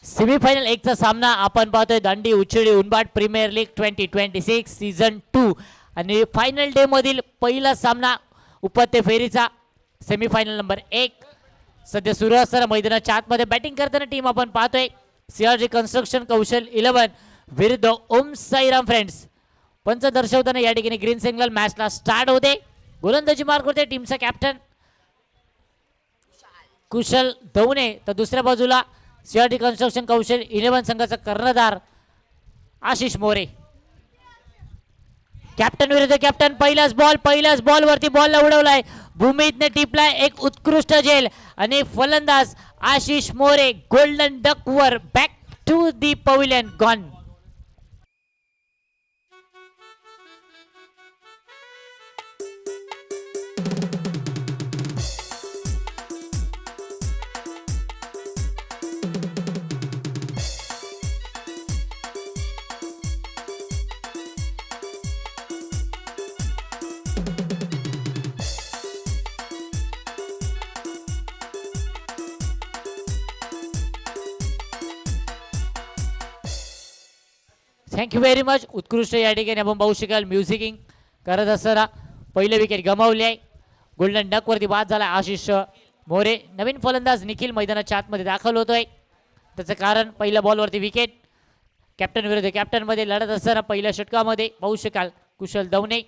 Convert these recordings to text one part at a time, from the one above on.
Semifinal एकचा सामना आपण पाहतोय दांडी उचेडी उनबाट प्रीमियर लीग 2026 सीझन 2 आणि फायनल डे मधील पहिला सामना उपांत्य फेरीचा सेमीफायनल नंबर 1 सध्या सुरू असताना मैदानाच्या आतमध्ये बॅटिंग करताना टीम आपण पाहतोय सीआरजी कन्स्ट्रक्शन कौशल 11 विरुद्ध ओम साईराम फ्रेंड्स. पंच दर्शवताना या ठिकाणी ग्रीन सिग्नल मॅचला स्टार्ट होते. गोलंदाजी मार्क करते टीमचा कॅप्टन कुशल दवणे, तर दुसऱ्या बाजूला सीआरटी कन्स्ट्रक्शन कौशल 11 संघाचा कर्णधार आशिष मोरे. कॅप्टन विरुद्ध कॅप्टन. पहिल्याच बॉल वरती बॉलला उडवलाय, भूमीतने टिपलाय एक उत्कृष्ट झेल आणि फलंदाज आशिष मोरे गोल्डन डक वर back to the pavilion gone. Thank you very much. उत्कृष्ट या ठिकाणी आपण पाहू शकाल म्युझिकिंग करत असताना पहिले विकेट गमावले आहे. गोल्डन डक वरती बाद झाला आशिष मोरे. नवीन फलंदाज निखिल मैदानाच्या आतमध्ये दाखल होतोय. त्याचं कारण पहिल्या बॉलवरती विकेट. कॅप्टन विरुद्ध कॅप्टन मध्ये लढत असताना पहिल्या षटकामध्ये पाहू शकाल कुशल दवणे.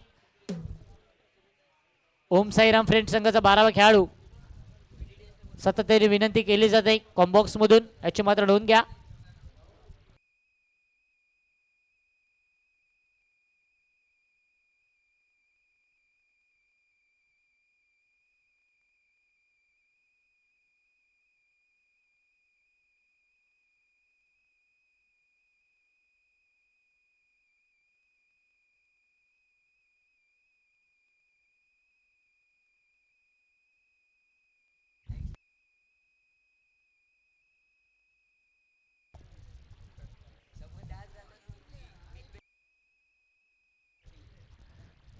ओम साईराम फ्रेंड संघाचा 12वा खेळाडू. सातत्याने विनंती केली जाते कॉम्बॉक्स मधून याची मात्र नोंद घ्या.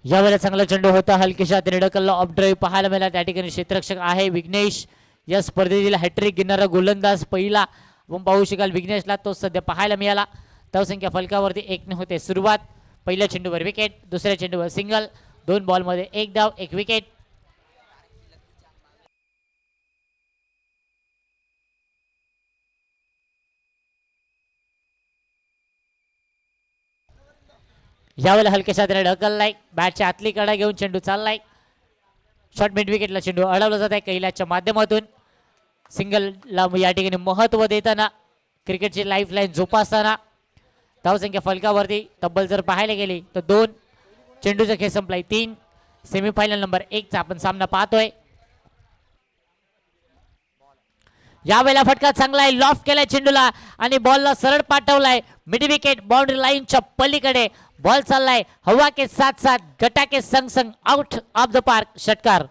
यावेळेला चांगला चेंडू होता, हलकेशा ढकलला ऑफ ड्राईव्ह पाहायला मिळाला. त्या ठिकाणी क्षेत्ररक्षक आहे विघ्नेश. या स्पर्धेतील हॅट्रिक घेणारा गोलंदाज पहिला आपण पाहू शकाल विघ्नेशला, तो सध्या पाहायला मिळाला. धावसंख्या फलकावरती 1 होते सुरुवात. पहिल्या चेंडूवर विकेट, दुसऱ्या चेंडूवर सिंगल. 2 बॉलमध्ये 1 धाव 1 विकेट. यावेळेला हलकेशा ढकललाय, बॅटच्या आतली कडा घेऊन चेंडू चाललाय. शॉर्ट मिड विकेटला चेंडू अडवला जात आहे कैलासच्या माध्यमातून. सिंगलला या ठिकाणी महत्व देताना क्रिकेटची लाईफ लाईन जोपासताना धावसंख्या फलकावरती तब्बल जर पाहायला गेली तर 2. चेंडूचा खेळ संपलाय 3. सेमीफायनल नंबर 1 चा आपण सामना पाहतोय. यावेळेला फटका चांगला आहे, लॉफ्ट केलाय चेंडूला आणि बॉलला सरळ पाठवलाय मिड विकेट बाउंड्री लाईनच्या पलीकडे. बॉल चाललाय हवा के साथ साथ गटा के संग संग आउट ऑफ द पार्क. षटकार.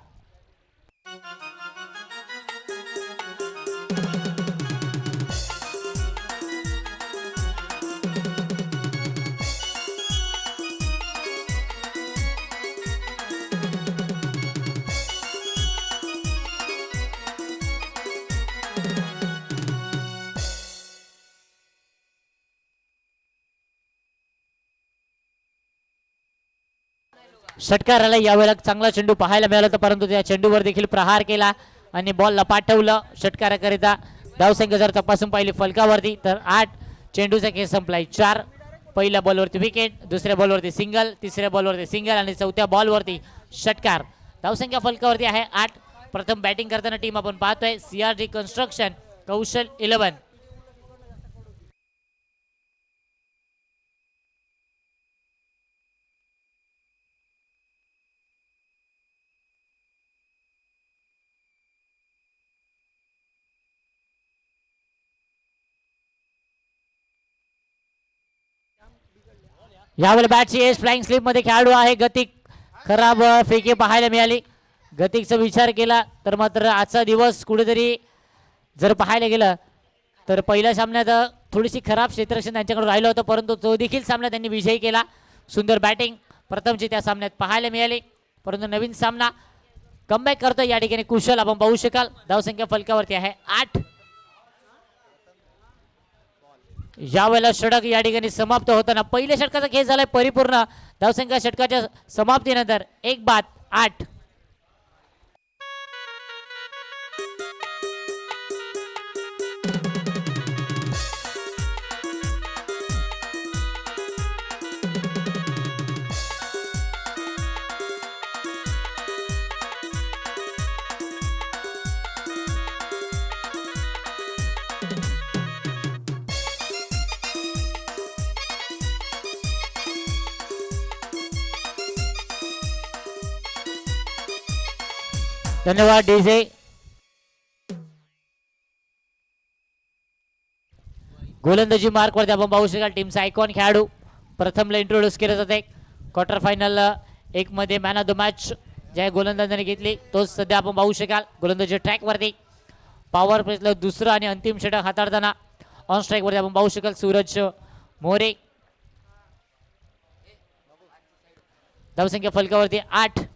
षटकाराला यावेळेला चांगला चेंडू पाहायला मिळाला होता, परंतु त्या चेंडूवर देखील प्रहार केला आणि बॉलला पाठवलं षटकाराकरिता. धावसंख्या जर तपासून पाहिली फलकावरती तर 8. चेंडूचा खेळ संपलाय 4. पहिल्या बॉलवरती विकेट, दुसऱ्या बॉलवरती सिंगल, तिसऱ्या बॉलवरती सिंगल आणि चौथ्या बॉलवरती षटकार. धावसंख्या फलकावरती आहे 8. प्रथम बॅटिंग करताना टीम आपण पाहतोय सीआरजी कन्स्ट्रक्शन कौशल 11. यावेळेला बॅटची एस फ्लाइंग स्लिप मध्ये खेळाडू आहे गतिक. खराब फेकी पाहायला मिळाली. गतिकचा विचार केला तर मात्र आजचा दिवस कुठेतरी जर पाहायला गेलं तर पहिल्या सामन्यात थोडीशी खराब क्षेत्ररक्षण त्यांच्याकडे राहिलं होतं, परंतु तो देखील सामना त्यांनी विजयी केला. सुंदर बॅटिंग प्रथमची त्या सामन्यात पाहायला मिळाली, परंतु नवीन सामना कमबॅक करतो या ठिकाणी कुशल आपण पाहू शकाल. धावसंख्या फलकावरती आहे 8. यावेळेला षटक या ठिकाणी समाप्त होताना पहिल्या षटकाचा खेळ झालाय परिपूर्ण. धावसंख्या षटकाच्या समाप्तीनंतर 1-8. धन्यवाद डीजे. गोलंदाजी मार्क वरती आपण पाहू शकाल टीमचा आयकॉन खेळाडू प्रथमला इंट्रोड्यूस केले जाते. क्वार्टर फायनल 1 मध्ये मॅन ऑफ द मॅच ज्या गोलंदाजाने घेतली तोच सध्या आपण पाहू शकाल गोलंदाजी ट्रॅक वरती. पॉवर प्लेसला दुसरं आणि अंतिम षटक हाताळताना ऑन स्ट्राईक वरती आपण पाहू शकाल सूरज मोरे. धावसंख्या फलकावरती 8.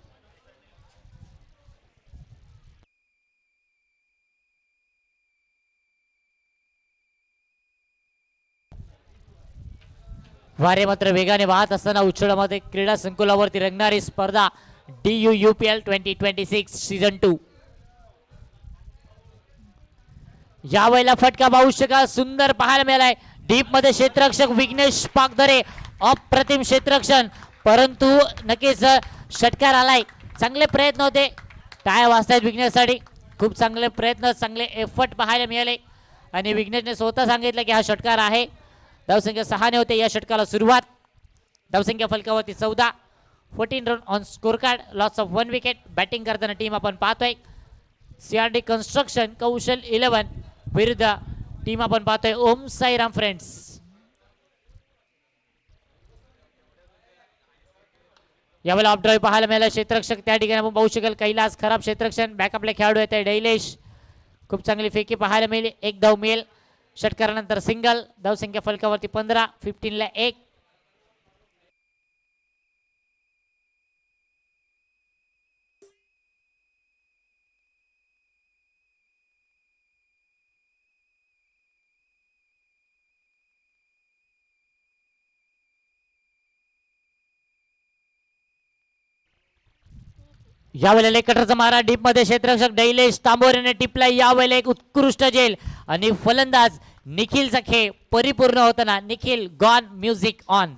वारे मात्र वेगाने वाहत असताना उच्छळामध्ये क्रीडा संकुलावरती रंगणारी स्पर्धा DU-UPL 2026 सीझन 2. यावेळेला फटका पाहू शकाल सुंदर पाहायला मिळालाय. डीप मध्ये क्षेत्ररक्षक विघ्नेश पागधरे अप्रतिम क्षेत्ररक्षण परंतु नक्कीच षटकार आलाय. चांगले प्रयत्न होते. टाळ्या वाजतायत विघ्नेशसाठी. खूप चांगले प्रयत्न चांगले एफर्ट पाहायला मिळाले आणि विघ्नेशने स्वतः सांगितलं की हा षटकार आहे. धावसंख्या 6 ने होते या षटकाला सुरुवात. धावसंख्या फलकावरती 14. 14 run on score card. Loss of 1 wicket. Batting करताना टीम आपण पाहतोय CRD कन्स्ट्रक्शन कौशल 11 विरुद्ध टीम आपण पाहतोय ओम साईराम फ्रेंड्स. यावेळेला ऑफ ड्राईव्ह पाहायला मिळाला. क्षेत्ररक्षक त्या ठिकाणी आपण पाहू शकाल कैलास खराब क्षेत्ररक्षण. बॅकअपला खेळाडू येते डैलेश. खूप चांगली फेकी पाहायला मिळाली. 1 धाव मिळेल. षटकारानंतर सिंगल. धावसंख्या फलकावरती 15. 15 ला 1. यावेळेला एक कटरचा मारा डीप मध्ये क्षेत्ररक्षक डैलेश तांबोरेने टिपला. यावेळेला एक उत्कृष्ट झेल आणि फलंदाज निखिलचा खेळ परिपूर्ण होताना निखिल गॉन म्युझिक ऑन.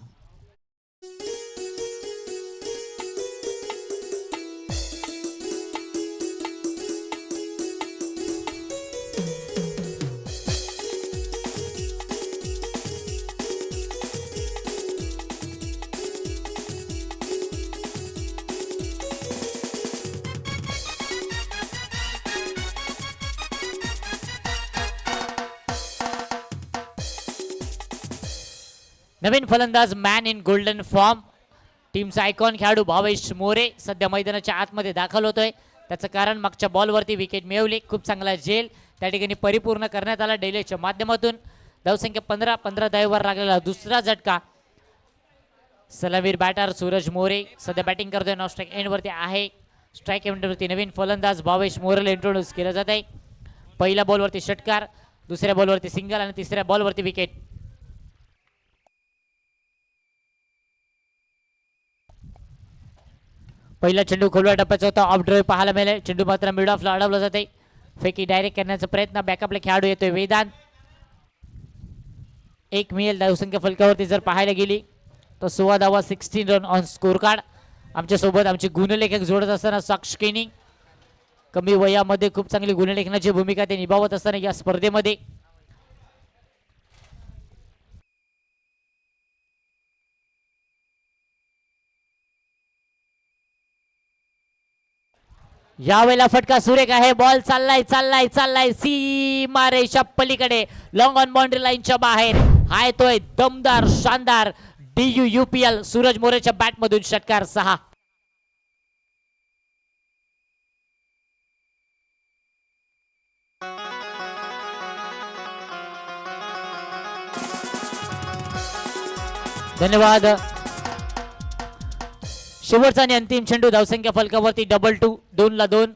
नवीन फलंदाज मॅन इन गोल्डन फॉर्म टीमचा आयकॉन खेळाडू भावेश मोरे सध्या मैदानाच्या आतमध्ये दाखल होतोय. त्याचं कारण मागच्या बॉलवरती विकेट मिळवली. खूप चांगला झेल त्या ठिकाणी परिपूर्ण करण्यात आला डैलेच्या माध्यमातून. धावसंख्या 15. 15 धावेवर लागलेला दुसरा झटका. सलामीर बॅटर सूरज मोरे सध्या बॅटिंग करतोय. नॉन स्ट्राईक एंड वरती आहे. स्ट्राईक एंड वरती नवीन फलंदाज भावेश मोरेला इंट्रोड्यूस केला जात आहे. पहिल्या बॉलवरती षटकार. दुसऱ्या बॉलवरती सिंगल आणि तिसऱ्या बॉलवरती विकेट. पहिला चेंडू खोलव्या टप्प्याचा होता. ऑफ ड्राईव्ह पाहायला मिळाले. चेंडू मात्र मिड ऑफला अडवला जाते. फेकी डायरेक्ट करण्याचा प्रयत्न. बॅकअपला खेळाडू येतोय वेदांत. 1 मिळेल. धावसंख्या फलकावरती जर पाहायला गेली तर 16 धावा 16 रन ऑन स्कोर कार्ड. आमच्या सोबत आमचे गुणलेखक जोडत असताना साक्ष केनी कमी वयामध्ये खूप चांगली गुणलेखनाची भूमिका ते निभावत असताना या स्पर्धेमध्ये यावेळेला फटका सुरेख आहे. बॉल चाललाय चाललाय चाललाय सीमा रेषा पलीकडे लॉंग ऑन बाउंड्री लाईनच्या बाहेर. हा येतोय दमदार शानदार DU-UPL सूरज मोरेच्या बॅट मधून षटकार 6. धन्यवाद. शेवटचा आणि अंतिम चेंडू. धावसंख्या फलकावरती 2-2. 2 ला 2.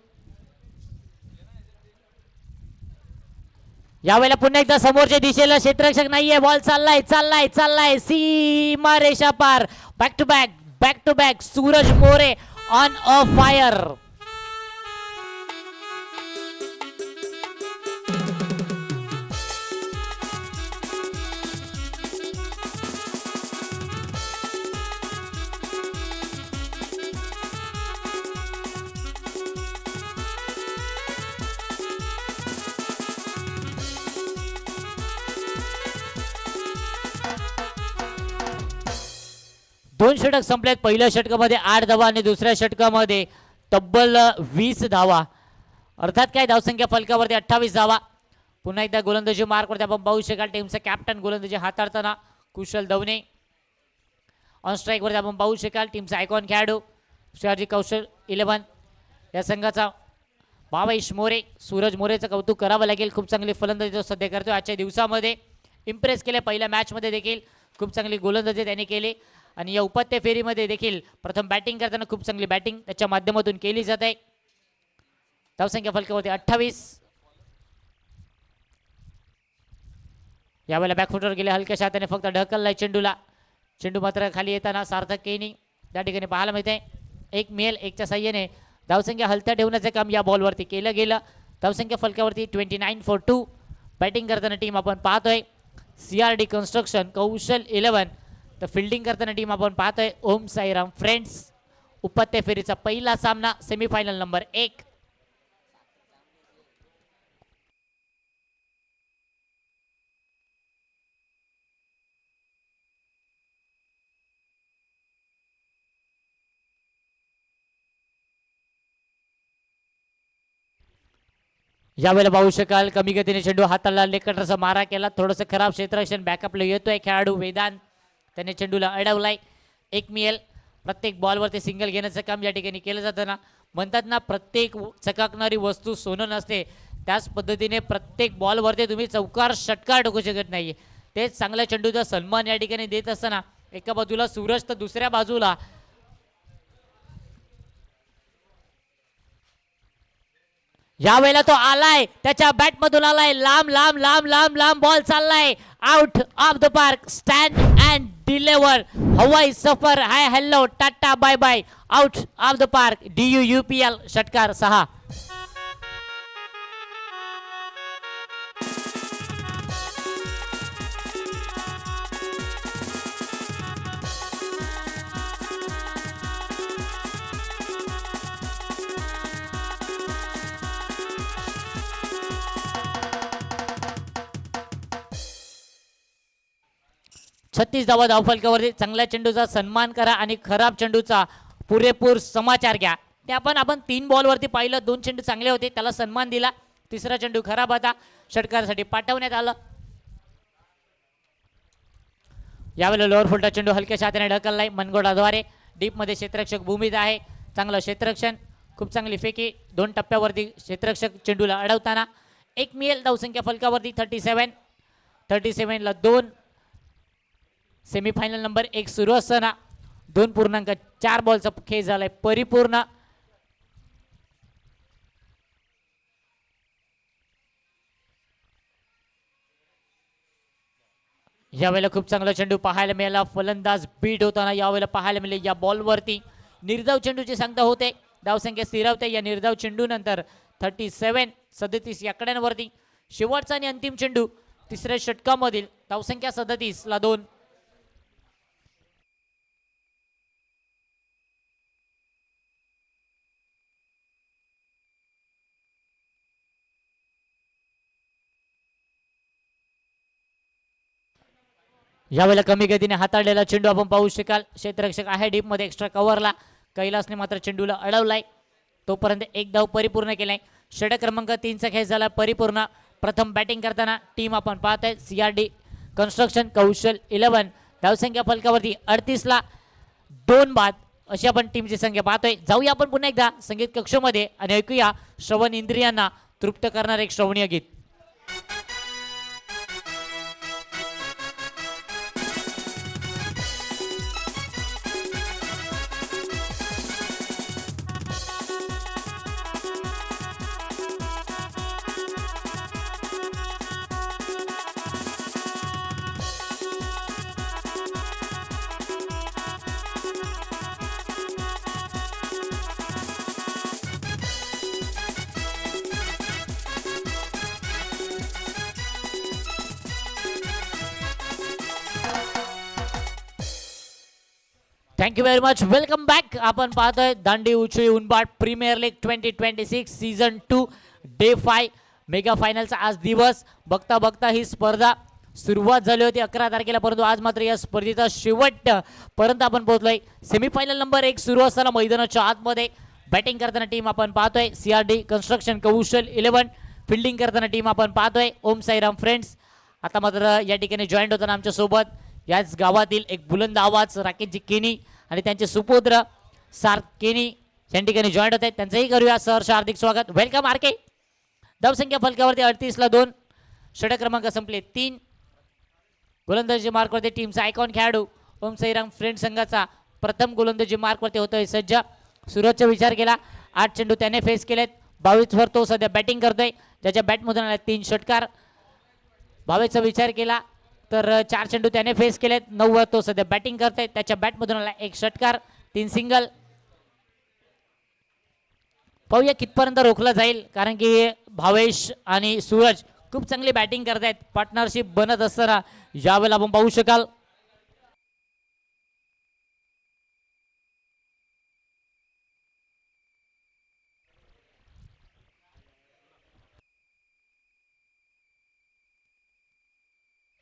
यावेळेला पुन्हा एकदा समोरच्या दिशेला क्षेत्ररक्षक नाहीये. बॉल चाललाय चाललाय चाललाय सीमा रेषा पार. Back to back Suraj More on a fire. दोन षटक संपलेत. पहिल्या षटकामध्ये 8 धावा आणि दुसऱ्या षटकामध्ये तब्बल 20 धावा. अर्थात काय धावसंख्या फलकावरती 28 धावा. पुन्हा एकदा गोलंदाजी मार्कवरती आपण पाहू शकाल टीमचा कॅप्टन गोलंदाजी हाताळताना कुशल दवणे. ऑन स्ट्राईक वरती आपण पाहू शकाल टीमचा आयकॉन खेळाडू शिवाजी कौशल 11 या संघाचा भावेश मोरे. सूरज मोरेचं कौतुक करावं लागेल. खूप चांगली फलंदाजी तो सध्या करतोय. आजच्या दिवसामध्ये इम्प्रेस केले. पहिल्या मॅचमध्ये देखील खूप चांगली गोलंदाजी त्यांनी केली आणि या उपात्य फेरीमध्ये देखील प्रथम बॅटिंग करताना खूप चांगली बॅटिंग त्याच्या माध्यमातून केली जात आहे. धावसंख्या फलकावरती 28. यावेळेला बॅकफुटवर गेले. हलक्याशा हाताने फक्त ढकललाय चेंडूला. चेंडू मात्र खाली येताना सार्थक केनी त्या ठिकाणी पाहायला मिळते. एक मेल एकच्या साह्याने धावसंख्या हलत्या ठेवण्याचं काम या बॉलवरती केलं गेलं. धावसंख्या फलकावरती 29 for 2. बॅटिंग करताना टीम आपण पाहतोय CRD कन्स्ट्रक्शन कौशल 11. तर फिल्डिंग करताना टीम आपण पाहतोय ओम साईराम फ्रेंड्स. उपात्य फेरीचा पहिला सामना सेमीफायनल नंबर 1. यावेळेला पाहू शकाल कमी गतीने चेंडू हाताला लेकटरचा मारा केला. थोडंसं खराब क्षेत्ररक्षण बॅकअपला येतोय खेळाडू वेदांत. त्याने चेंडूला अडवलाय. एक मिएल. प्रत्येक बॉलवरती सिंगल घेण्याचं काम या ठिकाणी केलं जातं ना. म्हणतात ना प्रत्येक चकाकणारी वस्तू सोनं नसते. त्याच पद्धतीने प्रत्येक बॉलवरती तुम्ही चौकार षटकार टाकू शकत नाही. तेच चांगल्या चेंडूचा सन्मान या ठिकाणी देत असताना एका बाजूला सूरज तर दुसऱ्या बाजूला यावेळेला तो आलाय त्याच्या बॅट मधून आलाय. लांब लांब लांब लांब लांब बॉल चाललाय. Out of the park. Stand and deliver. हवाई सफर hi hello tata bye bye. Out of the park. DUUPL षटकार 6. छत्तीस धावा धावफलकावरती. चांगल्या चेंडूचा सन्मान करा आणि खराब चेंडूचा पुरेपूर समाचार घ्या. ते आपण 3 बॉलवरती पाहिलं. 2 चेंडू चांगले होते त्याला सन्मान दिला. तिसरा चेंडू खराब होता षटकारासाठी पाठवण्यात आलं. यावेळेला लोअर फुलटा चेंडू हलक्याशा हाताने ढकललाय मनगोडाद्वारे. डीपमध्ये क्षेत्ररक्षक भूमीत आहे. चांगलं क्षेत्ररक्षण. खूप चांगली फेकी. 2 टप्प्यावरती क्षेत्ररक्षक चेंडूला अडवताना. एक मिएल. धावसंख्या फलकावरती 37 ला 2. सेमीफायनल नंबर 1 सुरू असताना 2.4 बॉलचा खेळ झालाय परिपूर्ण. यावेळेला खूप चांगला चेंडू पाहायला मिळाला. फलंदाज बीट होताना यावेळेला पाहायला मिळाले. या बॉलवरती निर्धाव चेंडूची सांगता होते. धावसंख्या स्थिरावते. या निर्धाव चेंडू नंतर 37 या कड्यांवरती शेवटचा आणि अंतिम चेंडू तिसऱ्या षटकामधील. धावसंख्या 37 ला 2. यावेळेला कमी गतीने हाताळलेला चेंडू आपण पाहू शकाल. क्षेत्ररक्षक आहे डीप मध्ये एक्स्ट्रा कव्हरला. कैलासने मात्र चेंडूला अडवलाय. तोपर्यंत एक धाव परिपूर्ण केलाय. षटक क्रमांक 3चा खेळ झाला परिपूर्ण. प्रथम बॅटिंग करताना टीम आपण पाहतोय CRD कन्स्ट्रक्शन कौशल 11. धावसंख्या फलकावरती 38 ला 2 बाद अशी आपण टीमची संख्या पाहतोय. जाऊया आपण पुन्हा एकदा संगीत कक्षामध्ये आणि ऐकूया श्रवण इंद्रियांना तृप्त करणार एक श्रवणीय गीत. Thank you very much. Welcome back. आपण पाहतोय Dandi Uchali Unbat premier league 2026 season 2 day 5 mega फायनलचा आज दिवस. बघता बघता ही स्पर्धा सुरुवात झाली होती 11 तारखेला, परंतु आज मात्र या स्पर्धेचा शेवट पर्यंत आपण पोहोचलोय. सेमीफायनल नंबर 1 सुरू असताना मैदानाच्या आतमध्ये बॅटिंग करताना टीम आपण पाहतोय CRD कन्स्ट्रक्शन कौशल 11. फिल्डिंग करताना टीम आपण पाहतोय ओम साईराम फ्रेंड्स. आता मात्र या ठिकाणी जॉईंट होताना आमच्या सोबत याच गावातील एक बुलंद आवाज राकेशजी केनी आणि त्यांचे सुपुत्र सार्थ केनी या ठिकाणी जॉईंट होत आहेत. त्यांचंही करूया सहर्ष हार्दिक स्वागत. Welcome RK. धावसंख्या फलकावरती 38 ला 2. षटक क्रमांक संपले 3. गोलंदाजी मार्कवरती टीमचा आयकॉन खेळाडू ओम साईराम फ्रेंड संघाचा प्रथम गोलंदाजी मार्कवरती होतोय सज्ज. सुरजचा विचार केला. 8 चेंडू त्याने फेस केलेत. 22 वर तो सध्या बॅटिंग करतोय, ज्याच्या बॅटमधून आला 3 षटकार. 22चा विचार केला तर 4 चेंडू त्याने फेस केलेत. 9 वर तो सध्या बॅटिंग करतोय, त्याच्या बॅटमधून आला 1 षटकार, 3 सिंगल. पाहूया कितपर्यंत रोखला जाईल, कारण की भावेश आणि सूरज खूप चांगली बॅटिंग करतायत. पार्टनरशिप बनत असताना यावेळेला आपण पाहू शकाल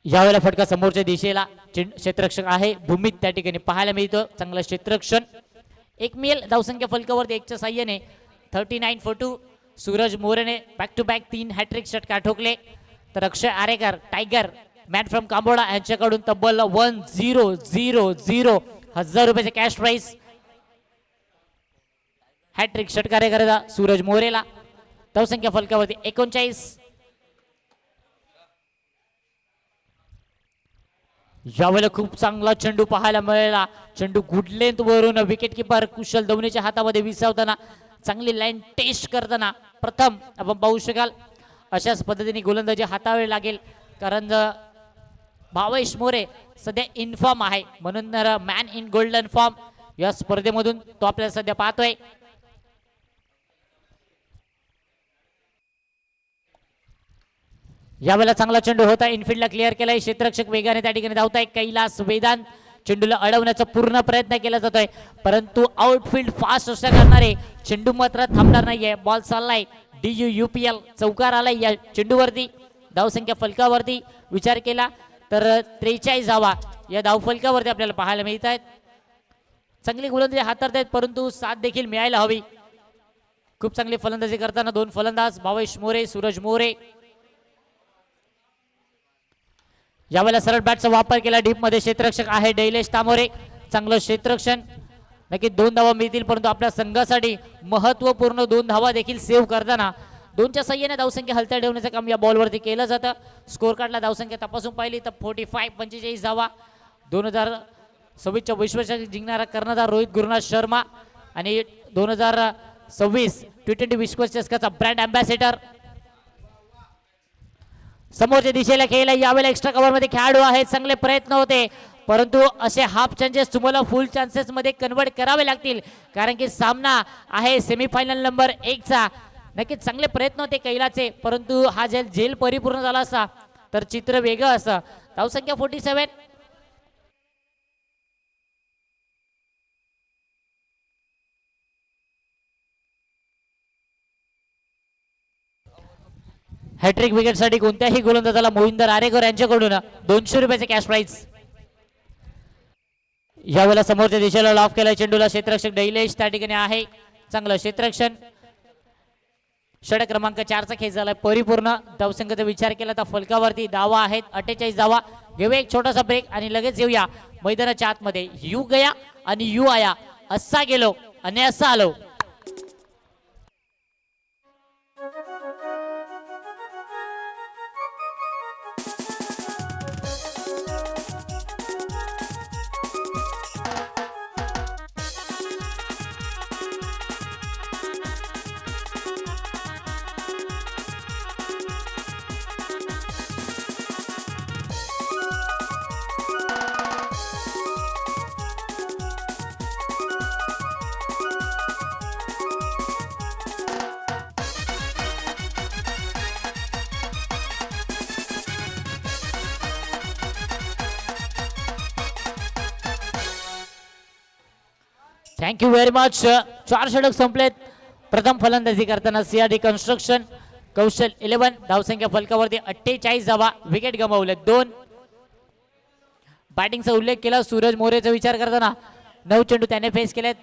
यावेळेला फटका समोरच्या दिशेला. क्षेत्ररक्षक आहे भूमीत त्या ठिकाणी पाहायला मिळतं. चांगलं क्षेत्ररक्षण. 1 मेल. धावसंख्या फलकावरती 1च्या साह्याने 39 for 2. सूरज मोरेने बॅक टू बॅक 3 हॅट्रिक षटकार ठोकले. तर Akshay Arekar tiger man from Kamboda यांच्याकडून तब्बल 1000 रुपयाचे कॅश प्राइस. हॅट्रिक षटकार करायचा सूरज मोरेला. धावसंख्या फलकावरती 39. यावेळेला खूप चांगला चेंडू पाहायला मिळाला. चेंडू गुड लेंथ वरून विकेट किपर कुशल दवनेच्या हातामध्ये विसावताना चांगली लाईन टेस्ट करताना प्रथम आपण पाहू शकाल. अशाच पद्धतीने गोलंदाजी हाताळावी लागेल, कारण भावेश मोरे सध्या इन फॉर्म आहे, म्हणून मॅन इन गोल्डन फॉर्म या स्पर्धेमधून तो आपल्याला सध्या पाहतोय. यावेळेला चांगला चेंडू होता. इनफिल्डला क्लिअर केलाय. क्षेत्ररक्षक वेगाने त्या ठिकाणी धावताय. कैलास वेदांत चेंडूला अडवण्याचा पूर्ण प्रयत्न केला जातोय, परंतु आउटफील्ड फास्ट अशा करणारे चेंडू मात्र थांबणार नाहीये. बॉल चाललाय DUUPL चौकार आलाय या चेंडूवरती. धावसंख्या फलकावरती विचार केला तर 43 धावा या धावफलकावरती आपल्याला पाहायला मिळत आहेत. चांगली गोलंदाजी हाताळतायत, परंतु साथ देखील मिळायला हवी. खूप चांगली फलंदाजी करताना 2 फलंदाज भावेश मोरे, सूरज मोरे. यावेळेला सरळ बॅटचा वापर केला. डीप मध्ये क्षेत्ररक्षक आहे डैलेश तामोरे. चांगलं क्षेत्ररक्षण. नक्की 2 धावा मिळतील, परंतु आपल्या संघासाठी महत्वपूर्ण 2 धावा देखील सेव्ह करताना 2च्या साह्याने धावसंख्या हलत्या ठेवण्याचं काम या बॉलवरती केलं जातं. स्कोर कार्डला धावसंख्या तपासून पाहिली तर 45 धावा. 2026च्या विश्वचषक जिंकणारा कर्णधार रोहित गुरुनाथ शर्मा आणि 2026 T20 विश्वचषकाचा ब्रँड अँबॅसेडर. समोरच्या दिशेला खेळला. यावेळेला एक्स्ट्रा कव्हर मध्ये खेळाडू आहेत. चांगले प्रयत्न होते, परंतु असे हाफ चान्सेस तुम्हाला फुल चान्सेस मध्ये कन्वर्ट करावे लागतील, कारण की सामना आहे सेमीफायनल नंबर 1 चा. नक्कीच चांगले प्रयत्न होते कैलाचे, परंतु हा झेल परिपूर्ण झाला असता तर चित्र वेगळं असं. धावसंख्या 47. हॅट्रिक विकेटसाठी कोणत्याही गोलंदाजाला मोहिंदर आरेकर यांच्याकडून 200 रुपयाचे कॅश प्राइज. यावेळेला समोरच्या दिशेला लॉफ केला चेंडूला. क्षेत्ररक्षक डैलेश त्या ठिकाणी आहे. चांगलं क्षेत्ररक्षण. षटक क्रमांक 4चा खेळ झाला परिपूर्ण. धावसंख्येचा विचार केला तर फलकावरती धावा आहेत 48 धावा. घेऊया एक छोटासा ब्रेक आणि लगेच येऊया मैदानाच्या आतमध्ये. यू गया आणि यू आया, असा गेलो आणि असा आलो. Thank you very much. 4 षटक संपलेत. प्रथम फलंदाजी करताना सीआरडी कन्स्ट्रक्शन कौशल 11 धावसंख्या फलकावरती 48 धावा. विकेट गमावले 2. बॅटिंगचा उल्लेख केला सूरज मोरेचा विचार करताना 9 चेंडू त्याने फेस केलेत.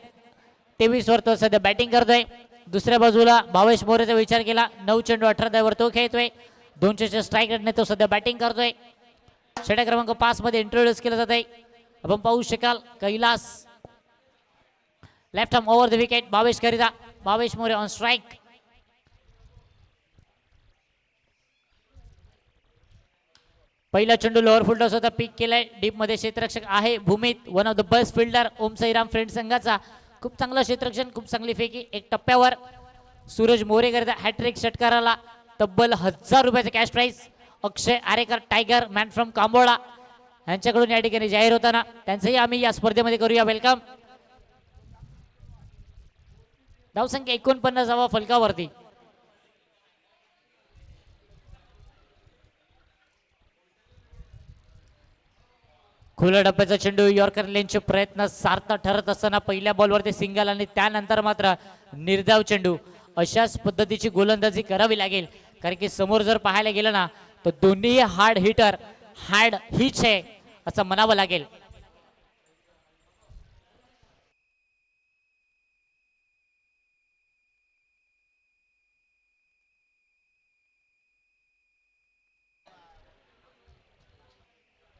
23 वर तो सध्या बॅटिंग करतोय. दुसऱ्या बाजूला भावेश मोरेचा विचार केला 9 चेंडू 18 धावांवर तो खेळतोय. 200 स्ट्राईक रेटने तो सध्या बॅटिंग करतोय. षटक क्रमांक 5 मध्ये इंट्रोड्यूस केला जात आहे. आपण पाहू शकाल Kailas left arm over the wicket. Bhavesh करिता भावेश मोरे ऑन स्ट्राईक. पहिला चेंडू लोअर फुल टॉस होता पिक केलाय. डीप मध्ये क्षेत्ररक्षक आहे Bhumit. One of the best fielder Om Sairam friend संघाचा. खूप चांगला क्षेत्ररक्षण खूप चांगली फेकी. एक टप्प्यावर सूरज मोरे करिता हॅट्रिक षटकाराला तब्बल 1000 रुपयाचा cash prize. Akshay Arekar tiger man from Kambola यांच्याकडून या ठिकाणी जाहीर होताना त्यांचंही आम्ही या स्पर्धेमध्ये करूया वेलकम. धावसंख्या 49 धावा फलकावरती. खुल्या डब्याचा चेंडू यॉर्कर लेनचे प्रयत्न सार्थ ठरत असताना पहिल्या बॉलवरती सिंगल आणि त्यानंतर मात्र निर्धाव चेंडू. अशाच पद्धतीची गोलंदाजी करावी लागेल कारण की समोर जर पाहायला गेलं ना तर दोन्ही हार्ड हिटर हार्ड हिच आहे असं म्हणावं लागेल.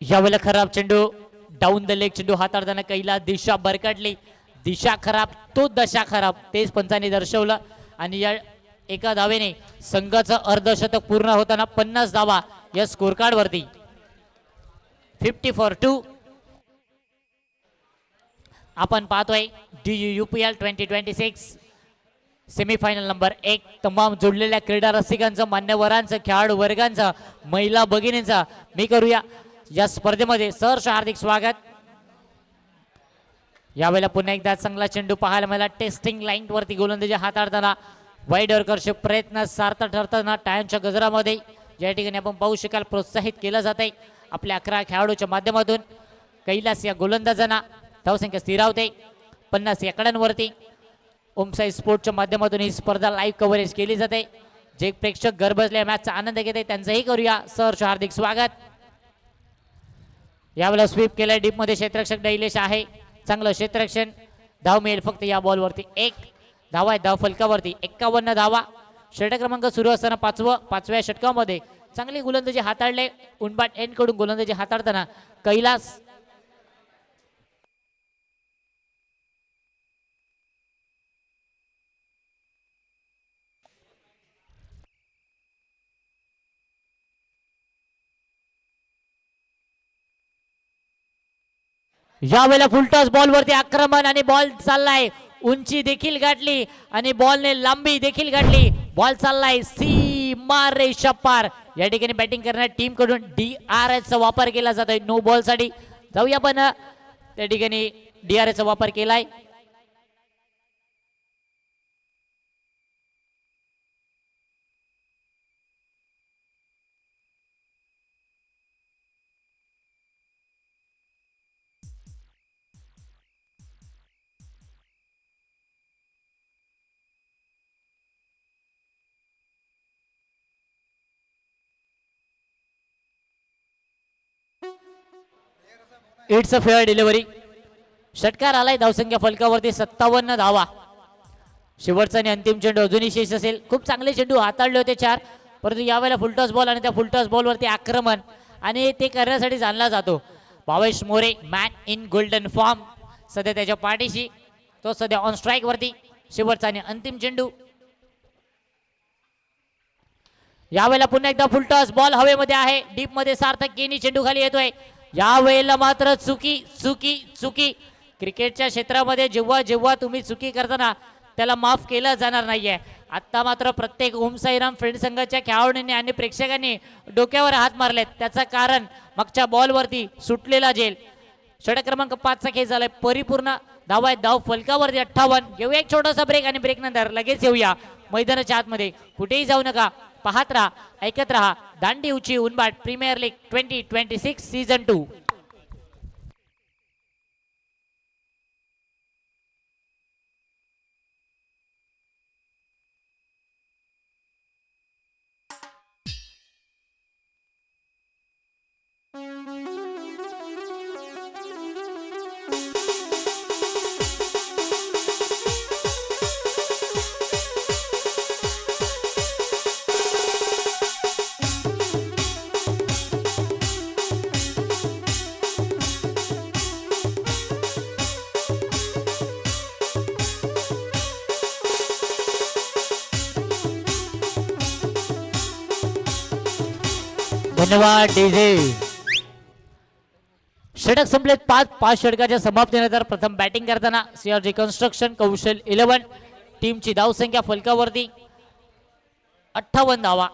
यावेळेला खराब चेंडू डाऊन द लेग चेंडू हाताळताना कैला दिशा भरकटली. दिशा खराब तो दशा खराब तेच पंचांनी दर्शवलं. आणि या एका धावेने संघाचं अर्धशतक पूर्ण होताना 50 धावा या स्कोर कार्ड वरती. 50-2. आपण पाहतोय DUPL 2026 सेमीफायनल नंबर 1. तमाम जोडलेल्या क्रीडा रसिकांचं मान्यवरांचं खेळाडू वर्गांचं महिला भगिनींचं मी करूया या स्पर्धेमध्ये सहर्ष हार्दिक स्वागत. यावेळेला पुन्हा एकदा चांगला चेंडू पाहायला मला टेस्टिंग लाईन वरती गोलंदाजी हाताळताना वाईड यॉर्करचे प्रयत्न सार्थ ठरताना टाळ्यांच्या गजरामध्ये या ठिकाणी आपण पाहू शकाल प्रोत्साहित केलं जात आहे आपल्या 11 खेळाडूच्या माध्यमातून. कैलास या गोलंदाजांना धावसंख्या स्थिरावते 50 आकड्यांवरती. ओमसाई स्पोर्टच्या माध्यमातून ही स्पर्धा लाईव्ह कव्हरेज केली जाते. जे प्रेक्षक घर बसल्या मॅचचा आनंद घेत आहे त्यांचंही करूया सहर्ष हार्दिक स्वागत. यावेळेला स्वीप केलाय डीप मध्ये क्षेत्ररक्षक नैलेश आहे. चांगलं क्षेत्ररक्षण. धाव मिळेल फक्त या बॉलवरती 1 धावा आहे धाव फलकावरती 51 धावा. षटक क्रमांक सुरू असताना 5व्या षटकामध्ये चांगली गोलंदाजी हाताळले. उनबाट एंड कडून गोलंदाजी हाताळताना कैलास यावेळेला फुलटॉस बॉल वरती आक्रमण आणि बॉल चाललाय. उंची देखील गाठली आणि बॉलने लांबी देखील गाठली. बॉल चाललाय सीमा रेषा पार. या ठिकाणी बॅटिंग करणाऱ्या टीम कडून DRS चा वापर केला जातोय नो बॉल साठी. जाऊया पण त्या ठिकाणी DRS चा वापर केलाय. It's a fair delivery. षटकार आलाय धावसंख्या फलकावरती 57 धावा. शेवटचा आणि अंतिम चेंडू अजूनही शेष असेल. खूप चांगले चेंडू हाताळले होते 4 परंतु यावेळेला फुलटॉस बॉल आणि त्या फुलटॉस बॉलवरती आक्रमण आणि ते करण्यासाठी जाणला जातो Bhavesh More man in golden form सध्या त्याच्या पाठीशी. तो सध्या ऑन स्ट्राईक वरती. शेवटचा आणि अंतिम चेंडू. यावेळेला पुन्हा एकदा फुलटॉस बॉल हवेमध्ये आहे. डीप मध्ये सार्थक केनी चेंडू खाली येतोय. यावेळेला मात्र चुकी चुकी चुकी. क्रिकेटच्या क्षेत्रामध्ये जेव्हा जेव्हा तुम्ही चुकी करताना त्याला माफ केलं जाणार नाहीये. आता मात्र प्रत्येक ओम साईराम फ्रेंड संघाच्या खेळाडूंनी आणि प्रेक्षकांनी डोक्यावर हात मारलेत. त्याचं कारण मागच्या बॉलवरती सुटलेला जेल. षटक क्रमांक 5 चा खेळ झालाय परिपूर्ण. धावा आहेत धाव फलकावरती 58. घेऊया एक छोटासा ब्रेक आणि ब्रेक नंतर लगेच येऊया मैदानाच्या आतमध्ये. कुठेही जाऊ नका. पाहत राहा ऐकत राहा दांडी उची उनबाट प्रीमियर लीग 2026 सीझन 2. धन्यवाद डीजे. षटक संपलेत. पाच षटकाच्या समाप्तीनंतर प्रथम बॅटिंग करताना सीआरजी कन्स्ट्रक्शन कौशल 11 टीमची धावसंख्या फलकावरती 58 धावा.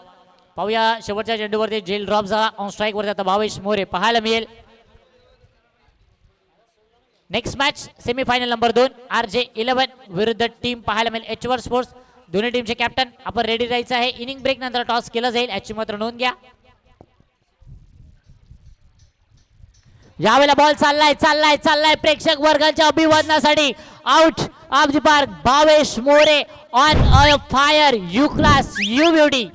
पाहूया शेवटच्या चेंडूवरती जेल ड्रॉप झाला. ऑन स्ट्राईक वरती आता भावेश मोरे पाहायला मिळेल. Next match semifinal number 2 RJ 11 विरुद्ध टीम पाहायला मिळेल एचवर स्पोर्ट्स. दोन्ही टीमचे कॅप्टन आपण रेडी राहायचं आहे. इनिंग ब्रेक नंतर टॉस केला जाईल याची मात्र नोंद घ्या. यावेळेला बॉल चाललाय प्रेक्षक वर्गाच्या अभिवादनासाठी. Out of the park. Bhavesh More on a fire. You class you beauty.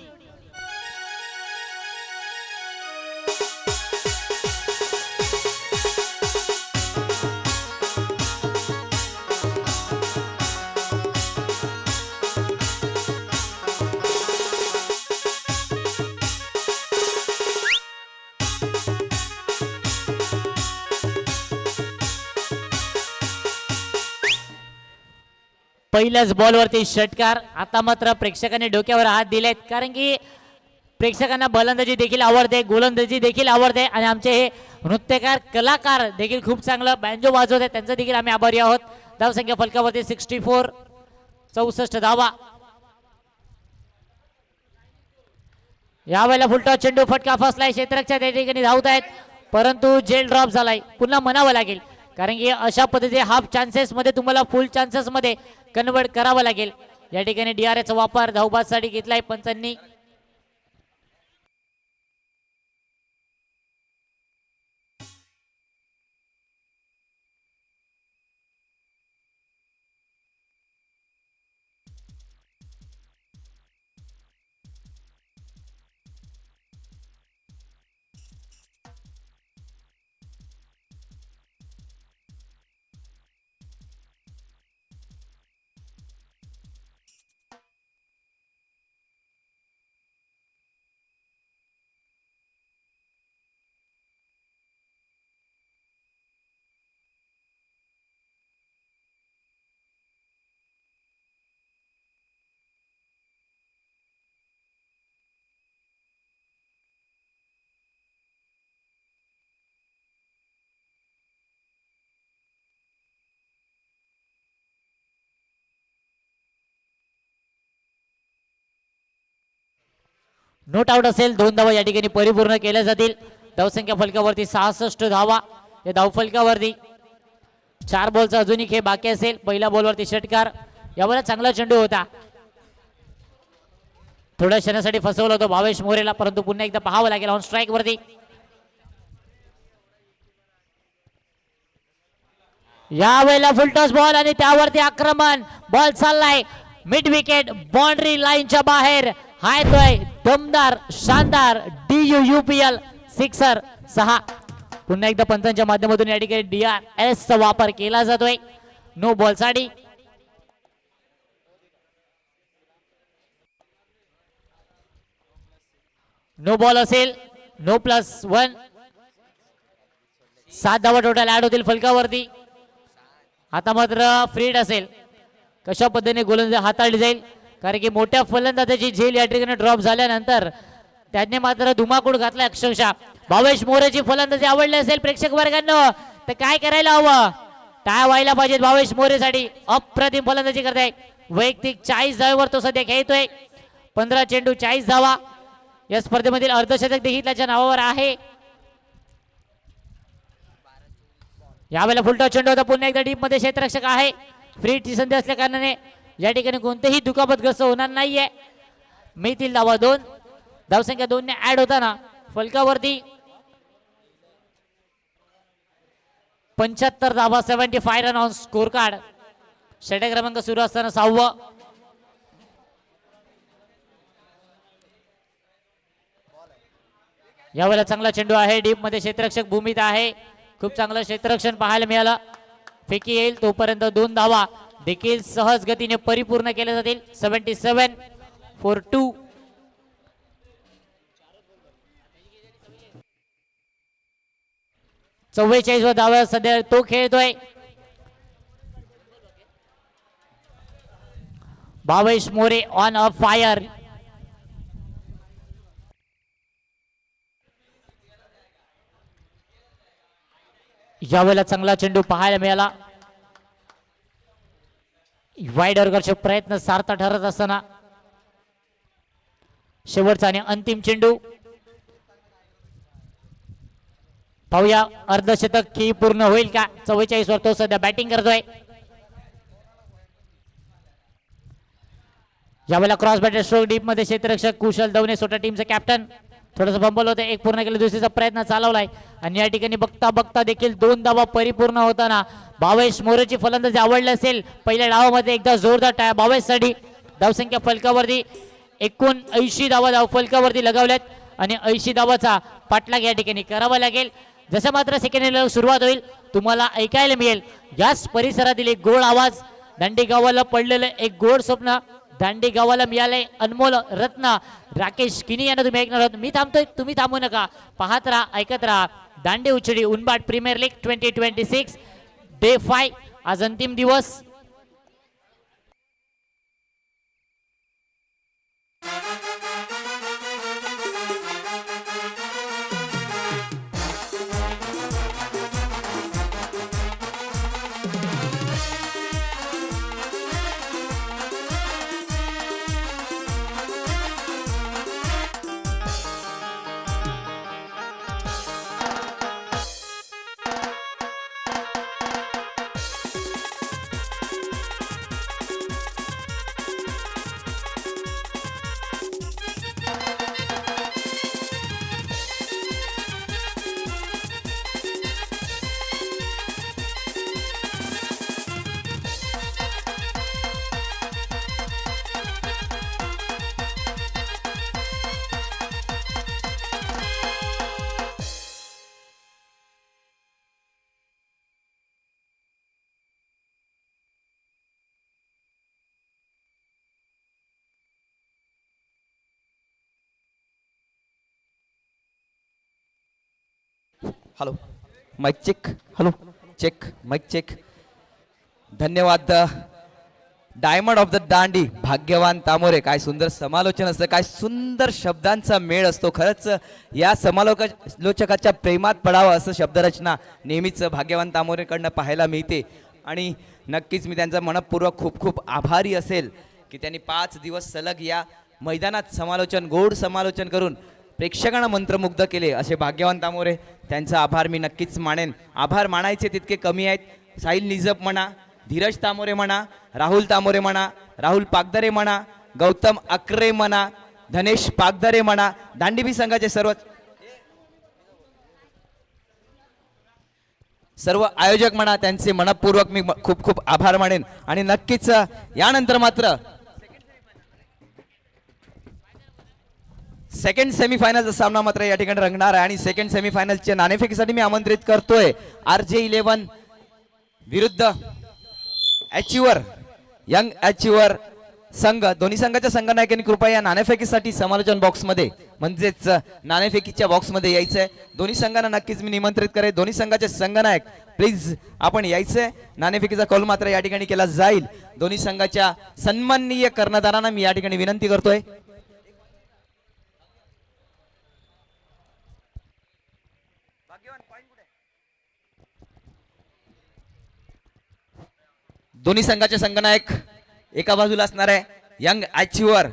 पहिल्याच बॉलवरती षटकार. आता मात्र प्रेक्षकांनी डोक्यावर हात दिलेत कारण की प्रेक्षकांना फलंदाजी देखील आवडते, गोलंदाजी देखील आवडते आणि आमचे हे नृत्यकार कलाकार देखील खूप चांगलं बँजो वाजवत त्यांचं देखील आम्ही आभारी आहोत. धावसंख्या फलकावरती 64 64 धावा. यावेळेला फुलटॉस चेंडू फटका फसलाय. क्षेत्ररक्षक त्या ठिकाणी धावत आहेत परंतु जेल ड्रॉप झालाय. पुन्हा म्हणावं लागेल कारण की अशा पद्धतीने हाफ चान्सेस मध्ये तुम्हाला फुल चान्सेस मध्ये कन्वर्ट करावं लागेल. या ठिकाणी DRAचा वापर धावबादसाठी घेतलाय पंचांनी. नोट आउट असेल 2 धावा या ठिकाणी परिपूर्ण केल्या जातील. धावसंख्या फलकावरती 66 धावा. या धावफलकावरती 4 बॉलचा अजूनही खेळ बाकी असेल. पहिल्या बॉलवरती षटकार. यावर चांगला चेंडू होता. थोड्या क्षणासाठी फसवलं होतं भावेश मोरेला परंतु पुन्हा एकदा पाहावं लागेल. ऑन स्ट्राईक वरती यावेळेला फुलटॉस बॉल आणि त्यावरती आक्रमण. बॉल चाललाय मिड विकेट बाउंड्री लाईनच्या बाहेर. हाय तोय दमदार शानदार DUUPL सिक्सर 6. पुन्हा एकदा पंचांच्या माध्यमातून या ठिकाणी DRS चा वापर केला जातोय. नो बॉल साठी. नो बॉल असेल. नो +1. 7 धावा टोटल ऍड होतील फलकावरती. आता मात्र फ्रीड असेल. कशा पद्धतीने गोलंदाजी हाताळली जाईल कारण की मोठ्या फलंदाजाची झेल या ठिकाणी ड्रॉप झाल्यानंतर त्यांनी मात्र धुमाकूळ घातला अक्षरशः. भावेश मोरेची फलंदाजी आवडली असेल प्रेक्षक वर्गांनो तर काय करायला हवं. टाळ्या व्हायला पाहिजेत भावेश मोरेसाठी. अप्रतिम फलंदाजी करताय. वैयक्तिक 40 धावेवर तो सध्या खेळतोय. 15 चेंडू 40 धावा. या स्पर्धेमधील अर्धशतक देखील त्याच्या नावावर आहे. यावेळेला फुलटॉस चेंडू होता. पुन्हा एकदा डीप मध्ये क्षेत्ररक्षक आहे. फ्रीची संधी असल्या कारणाने या ठिकाणी कोणतेही दुखापतग्रस्त होणार नाहीये. मिळतील धावा 2. धावसंख्या 2 ने ऍड होताना फलकावरती 75 धावा. 75 रन ऑन स्कोर कार्ड. षटक क्रमांक सुरू असताना 6वं. यावेळेला चांगला चेंडू आहे. डीप मध्ये क्षेत्ररक्षक भूमीत आहे. खूप चांगलं क्षेत्ररक्षण पाहायला मिळालं. फेकी येईल तोपर्यंत 2 धावा देखील सहज गतीने परिपूर्ण केल्या जातील. 77 for 2. वा धावा सध्या तो खेळतोय. Bhavesh More on a fire. यावेळेला चांगला चेंडू पाहायला मिळाला. वाईड ऑर्गरचे प्रयत्न सार्थ ठरत असताना शेवटचा आणि अंतिम चेंडू. पाहूया अर्धशतक की पूर्ण होईल का. 44 वर तो सध्या बॅटिंग करतोय. यावेळेला क्रॉस बॅटर स्ट्रोक डीप मध्ये क्षेत्ररक्षक कुशल दवणे स्वतः टीमचे कॅप्टन. थोडंसं फंबल होतं, एक पूर्ण केलं, दुसरीचा प्रयत्न चालवलाय आणि या ठिकाणी बघता बघता देखील 2 धावा परिपूर्ण होताना भावेश मोरेची फलंदाजी आवडली असेल. पहिल्या डावामध्ये एकदा जोरदार टाळ्या भावेशसाठी. धावसंख्या फलकावरती एकूण 80 धावा फलकावरती लगावल्यात आणि 80 धावाचा पाठलाग या ठिकाणी करावा लागेल. जसं मात्र सेकंड इनिंगला सुरुवात होईल तुम्हाला ऐकायला मिळेल याच परिसरातील एक गोड आवाज. दांडी गावाला पडलेलं एक गोड स्वप्न दांडी गावाला मिळालंय अनमोल रत्न. राकेश किनी यांना तुम्ही ऐकणार आहोत. मी थांबतोय, तुम्ही थांबू नका. पाहत राहा, ऐकत राहा. दांडी उचडी उनबाट प्रीमियर लीग 2026 डे 5 आज अंतिम दिवस. Hello mike check. Hello check mike check. धन्यवाद डायमंड ऑफ द दांडी भाग्यवान तामोरे. काय सुंदर समालोचन असतं, काय सुंदर शब्दांचा मेळ असतो. खरंच या समालोचकाच्या प्रेमात पडावं असं शब्दरचना नेहमीच भाग्यवान तामोरेकडनं पाहायला मिळते. आणि नक्कीच मी त्यांचा मनपूर्वक खूप खूप आभारी असेल की त्यांनी 5 दिवस सलग या मैदानात समालोचन गोड समालोचन करून प्रेक्षकांना मंत्रमुग्ध केले. असे भाग्यवान तामोरे त्यांचा आभार मी नक्कीच मानेन. आभार मानायचे तितके कमी आहेत. साहिल निजप म्हणा, धीरज तामोरे म्हणा, राहुल तामोरे म्हणा, राहुल पागदरे म्हणा, गौतम अक्रे म्हणा, धनेश पागदरे म्हणा, दांडीबी संघाचे सर्व आयोजक म्हणा, त्यांचे मनपूर्वक मी खूप खूप आभार मानेन. आणि नक्कीच यानंतर मात्र सेकंड सेमीफायनलचा सामना मात्र या ठिकाणी रंगणार आहे. आणि सेकंड सेमीफायनलच्या नाणेफेकीसाठी मी आमंत्रित करतोय RJ11 विरुद्ध अचिव्हर यंग अचिव्हर संघ. दोन्ही संघाच्या संघनायकांनी कृपया या नाणेफेकीसाठी समालोचन बॉक्समध्ये म्हणजेच नाणेफेकीच्या बॉक्समध्ये यायचंय. दोन्ही संघांना नक्कीच मी निमंत्रित करेन. दोन्ही संघाचे संघनायक प्लीज आपण यायचंय. नाणेफेकीचा कौल मात्र या ठिकाणी केला जाईल. दोन्ही संघाच्या सन्माननीय कर्णधारांना मी या ठिकाणी विनंती करतोय. दोन्ही संघाचे संघनायक एका बाजूला असणार आहे यंग अचिव्हर,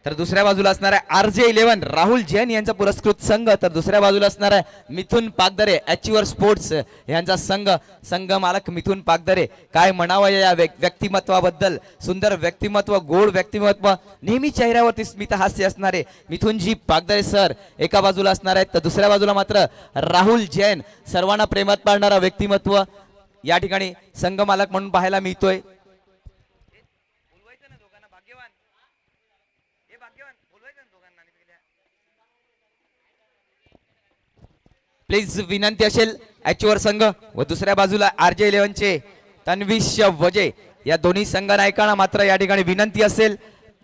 तर दुसऱ्या बाजूला असणार आहे RJ11 राहुल जैन यांचा पुरस्कृत संघ, तर दुसऱ्या बाजूला असणार आहे मिथुन पागदरे अचिव्हर स्पोर्ट्स यांचा संघ. संघ मालक मिथुन पागदरे. काय म्हणावं या व्यक्तिमत्वाबद्दल. सुंदर व्यक्तिमत्व, गोड व्यक्तिमत्व, नेहमी चेहऱ्यावरती स्मित हास्य असणारे मिथुनजी पागदरे सर एका बाजूला असणार आहेत, तर दुसऱ्या बाजूला मात्र राहुल जैन सर्वांना प्रेमात पाडणारा व्यक्तिमत्व या ठिकाणी संघ मालक म्हणून पाहायला मिळतोय. प्लीज विनंती असेल अचिव्हर संघ व दुसऱ्या बाजूला RJ11 चे तन्विश वजे या दोन्ही संघ नायकांना मात्र या ठिकाणी विनंती असेल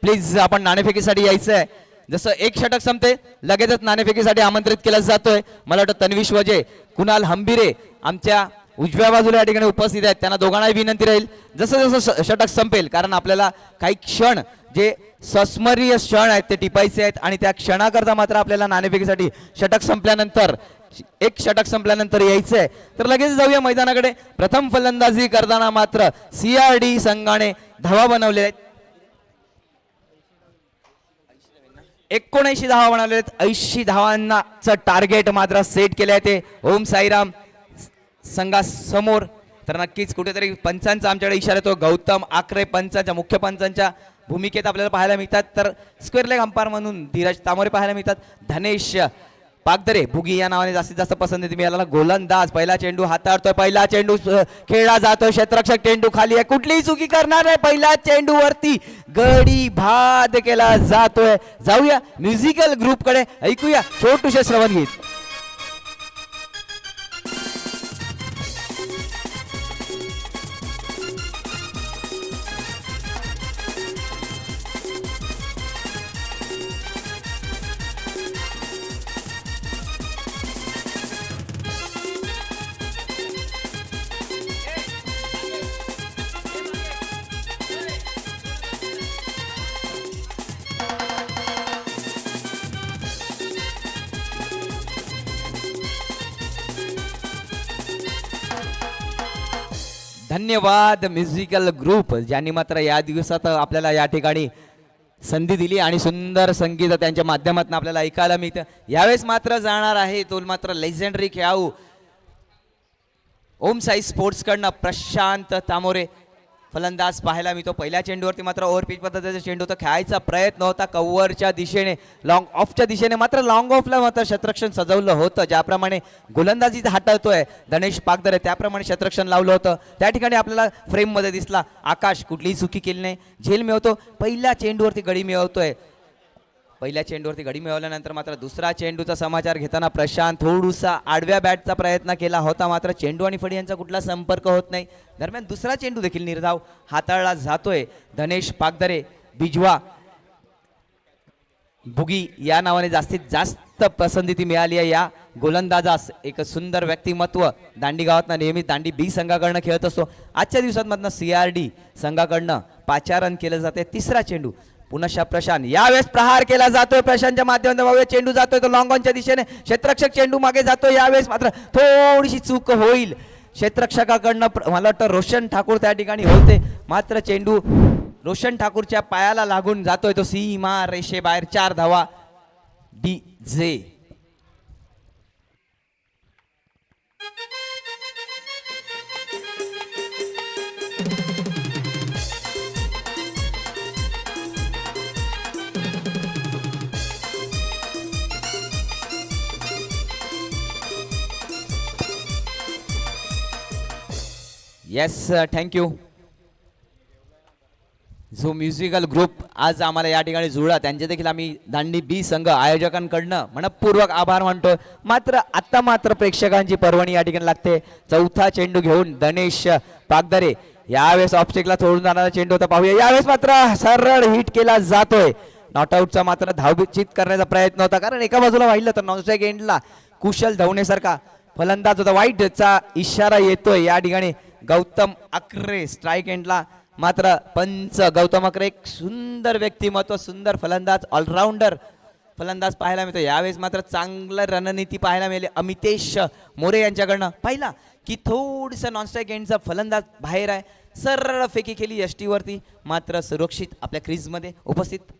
प्लीज आपण नाणेफेकीसाठी यायचंय. जसं एक षटक संपते लगेचच नाणेफेकीसाठी आमंत्रित केलं जातोय. मला वाटतं तन्विश वजे, कुणाल हंबिरे आमच्या उजव्या बाजूला या ठिकाणी उपस्थित आहेत. त्यांना दोघांनाही विनंती राहील जसं जसं षटक संपेल, कारण आपल्याला काही क्षण जे संस्मरणीय क्षण आहेत ते टिपायचे आहेत आणि त्या क्षणाकरता मात्र आपल्याला नाणेफेकीसाठी षटक संपल्यानंतर एक षटक संपल्यानंतर यायचंय. तर लगेच जाऊया मैदानाकडे. प्रथम फलंदाजी करताना मात्र CRD संघाने धावा बनवले आहेत. 79 धावा बनवले आहेत. 80 धावांचं टार्गेट मात्र सेट केले आहे ते ओम साईराम संघासमोर. तर नक्कीच कुठेतरी पंचांचा आमच्याकडे इशारा येतो. गौतम आकरे पंचांच्या मुख्य पंचांच्या भूमिकेत आपल्याला पाहायला मिळतात. तर स्क्वेअर लेग अंपायर म्हणून धीरज तामोरे पाहायला मिळतात. धनेश पागदरे बुगी या नावाने जास्तीत जास्त पसंती मिळाला. गोलंदाज पहिला चेंडू हाताळतोय. पहिला चेंडू खेळला जातोय. क्षेत्ररक्षक चेंडू खाली आहे. कुठलीही चुकी करणार नाही. पहिल्या चेंडू वरती गडी बाद केला जातोय. जाऊया म्युझिकल ग्रुप कडे. ऐकूया छोटूशे श्रवण गीत. धन्यवाद म्युझिकल ग्रुप ज्यांनी मात्र या दिवसात आपल्याला या ठिकाणी संधी दिली आणि सुंदर संगीत त्यांच्या माध्यमातून आपल्याला ऐकायला मिळतं. यावेळेस मात्र जाणार आहे तो मात्र लेजेंडरी खेळाडू ओम साई स्पोर्ट्स कडनं प्रशांत तामोरे फलंदाज पाहायला मिळतो. पहिल्या चेंडूवरती मात्र ओव्हरपिच पद्धतीचा चेंडू होता. खेळायचा प्रयत्न होता कव्हरच्या दिशेने, लॉंग ऑफच्या दिशेने. मात्र लॉंग ऑफला मात्र क्षेत्ररक्षण सजवलं होतं. ज्याप्रमाणे गोलंदाजी हाताळतोय धनेश पागदरे त्याप्रमाणे क्षेत्ररक्षण लावलं होतं. त्या ठिकाणी आपल्याला फ्रेममध्ये दिसला आकाश कुठलीही चुकी केली नाही. झेल मिळवतो. पहिल्या चेंडूवरती गडी मिळवतोय. पहिल्या चेंडूवरती गडी मिळवल्यानंतर मात्र दुसरा चेंडूचा समाचार घेताना प्रशांत थोडूसा आडव्या बॅटचा प्रयत्न केला होता. मात्र चेंडू आणि फडी यांचा कुठला संपर्क होत नाही. दरम्यान दुसरा चेंडू देखील निर्धाव हाताळला जातोय. धनेश पागदरे बिजवा बुगी या नावाने जास्तीत जास्त पसंती मिळाली आहे या गोलंदाजास. एक सुंदर व्यक्तिमत्व दांडी गावातनं नेहमी दांडी बी संघाकडनं खेळत असतो. आजच्या दिवसात मधनं CRD संघाकडनं पाचारण केलं जाते. तिसरा चेंडू पुनश्च प्रशांत. यावेळेस प्रहार केला जातोय प्रशांतच्या माध्यमातून. चेंडू जातोय तो लॉंग ऑनच्या दिशेने. क्षेत्ररक्षक चेंडू मागे जातोय. यावेळेस मात्र थोडीशी चूक होईल क्षेत्ररक्षकाकडनं. मला वाटतं रोशन ठाकूर त्या ठिकाणी होते. मात्र चेंडू रोशन ठाकूरच्या पायाला लागून जातोय तो सीमा रेषेबाहेर. 4 धावा DJ. Yes thank you. जो म्युझिकल ग्रुप आज आम्हाला या ठिकाणी जुळला त्यांचे देखील आम्ही दांडी बी संघ आयोजकांकडनं मनपूर्वक आभार मानतो. मात्र आता मात्र प्रेक्षकांची पर्वणी या ठिकाणी लागते. चौथा चेंडू घेऊन धनेश पागदरे. यावेळेस ऑब्स्टेकला सोडून जाणारा चेंडू होता. पाहूया. यावेळेस मात्र सरळ हिट केला जातोय. नॉट आउटचा मात्र धावचित करण्याचा प्रयत्न होता. कारण एका बाजूला वाहिलं तर नॉनस्ट्राईक एंडला कुशल धवणेसारखा फलंदाज होता. वाईटचा इशारा येतोय या ठिकाणी. गौतम आकरे स्ट्राईक एंडला. मात्र पंच गौतम आकरे एक सुंदर व्यक्तिमत्व, सुंदर फलंदाज, ऑलराऊंडर फलंदाज पाहायला मिळतो. यावेळेस मात्र चांगलं रणनीती पाहायला मिळाली अमितेश मोरे यांच्याकडनं. पाहिला की थोडंसं नॉनस्ट्राईक एंडचा फलंदाज बाहेर आहे. सरळ फेकी केली यष्टीवरती. मात्र सुरक्षित आपल्या क्रीजमध्ये उपस्थित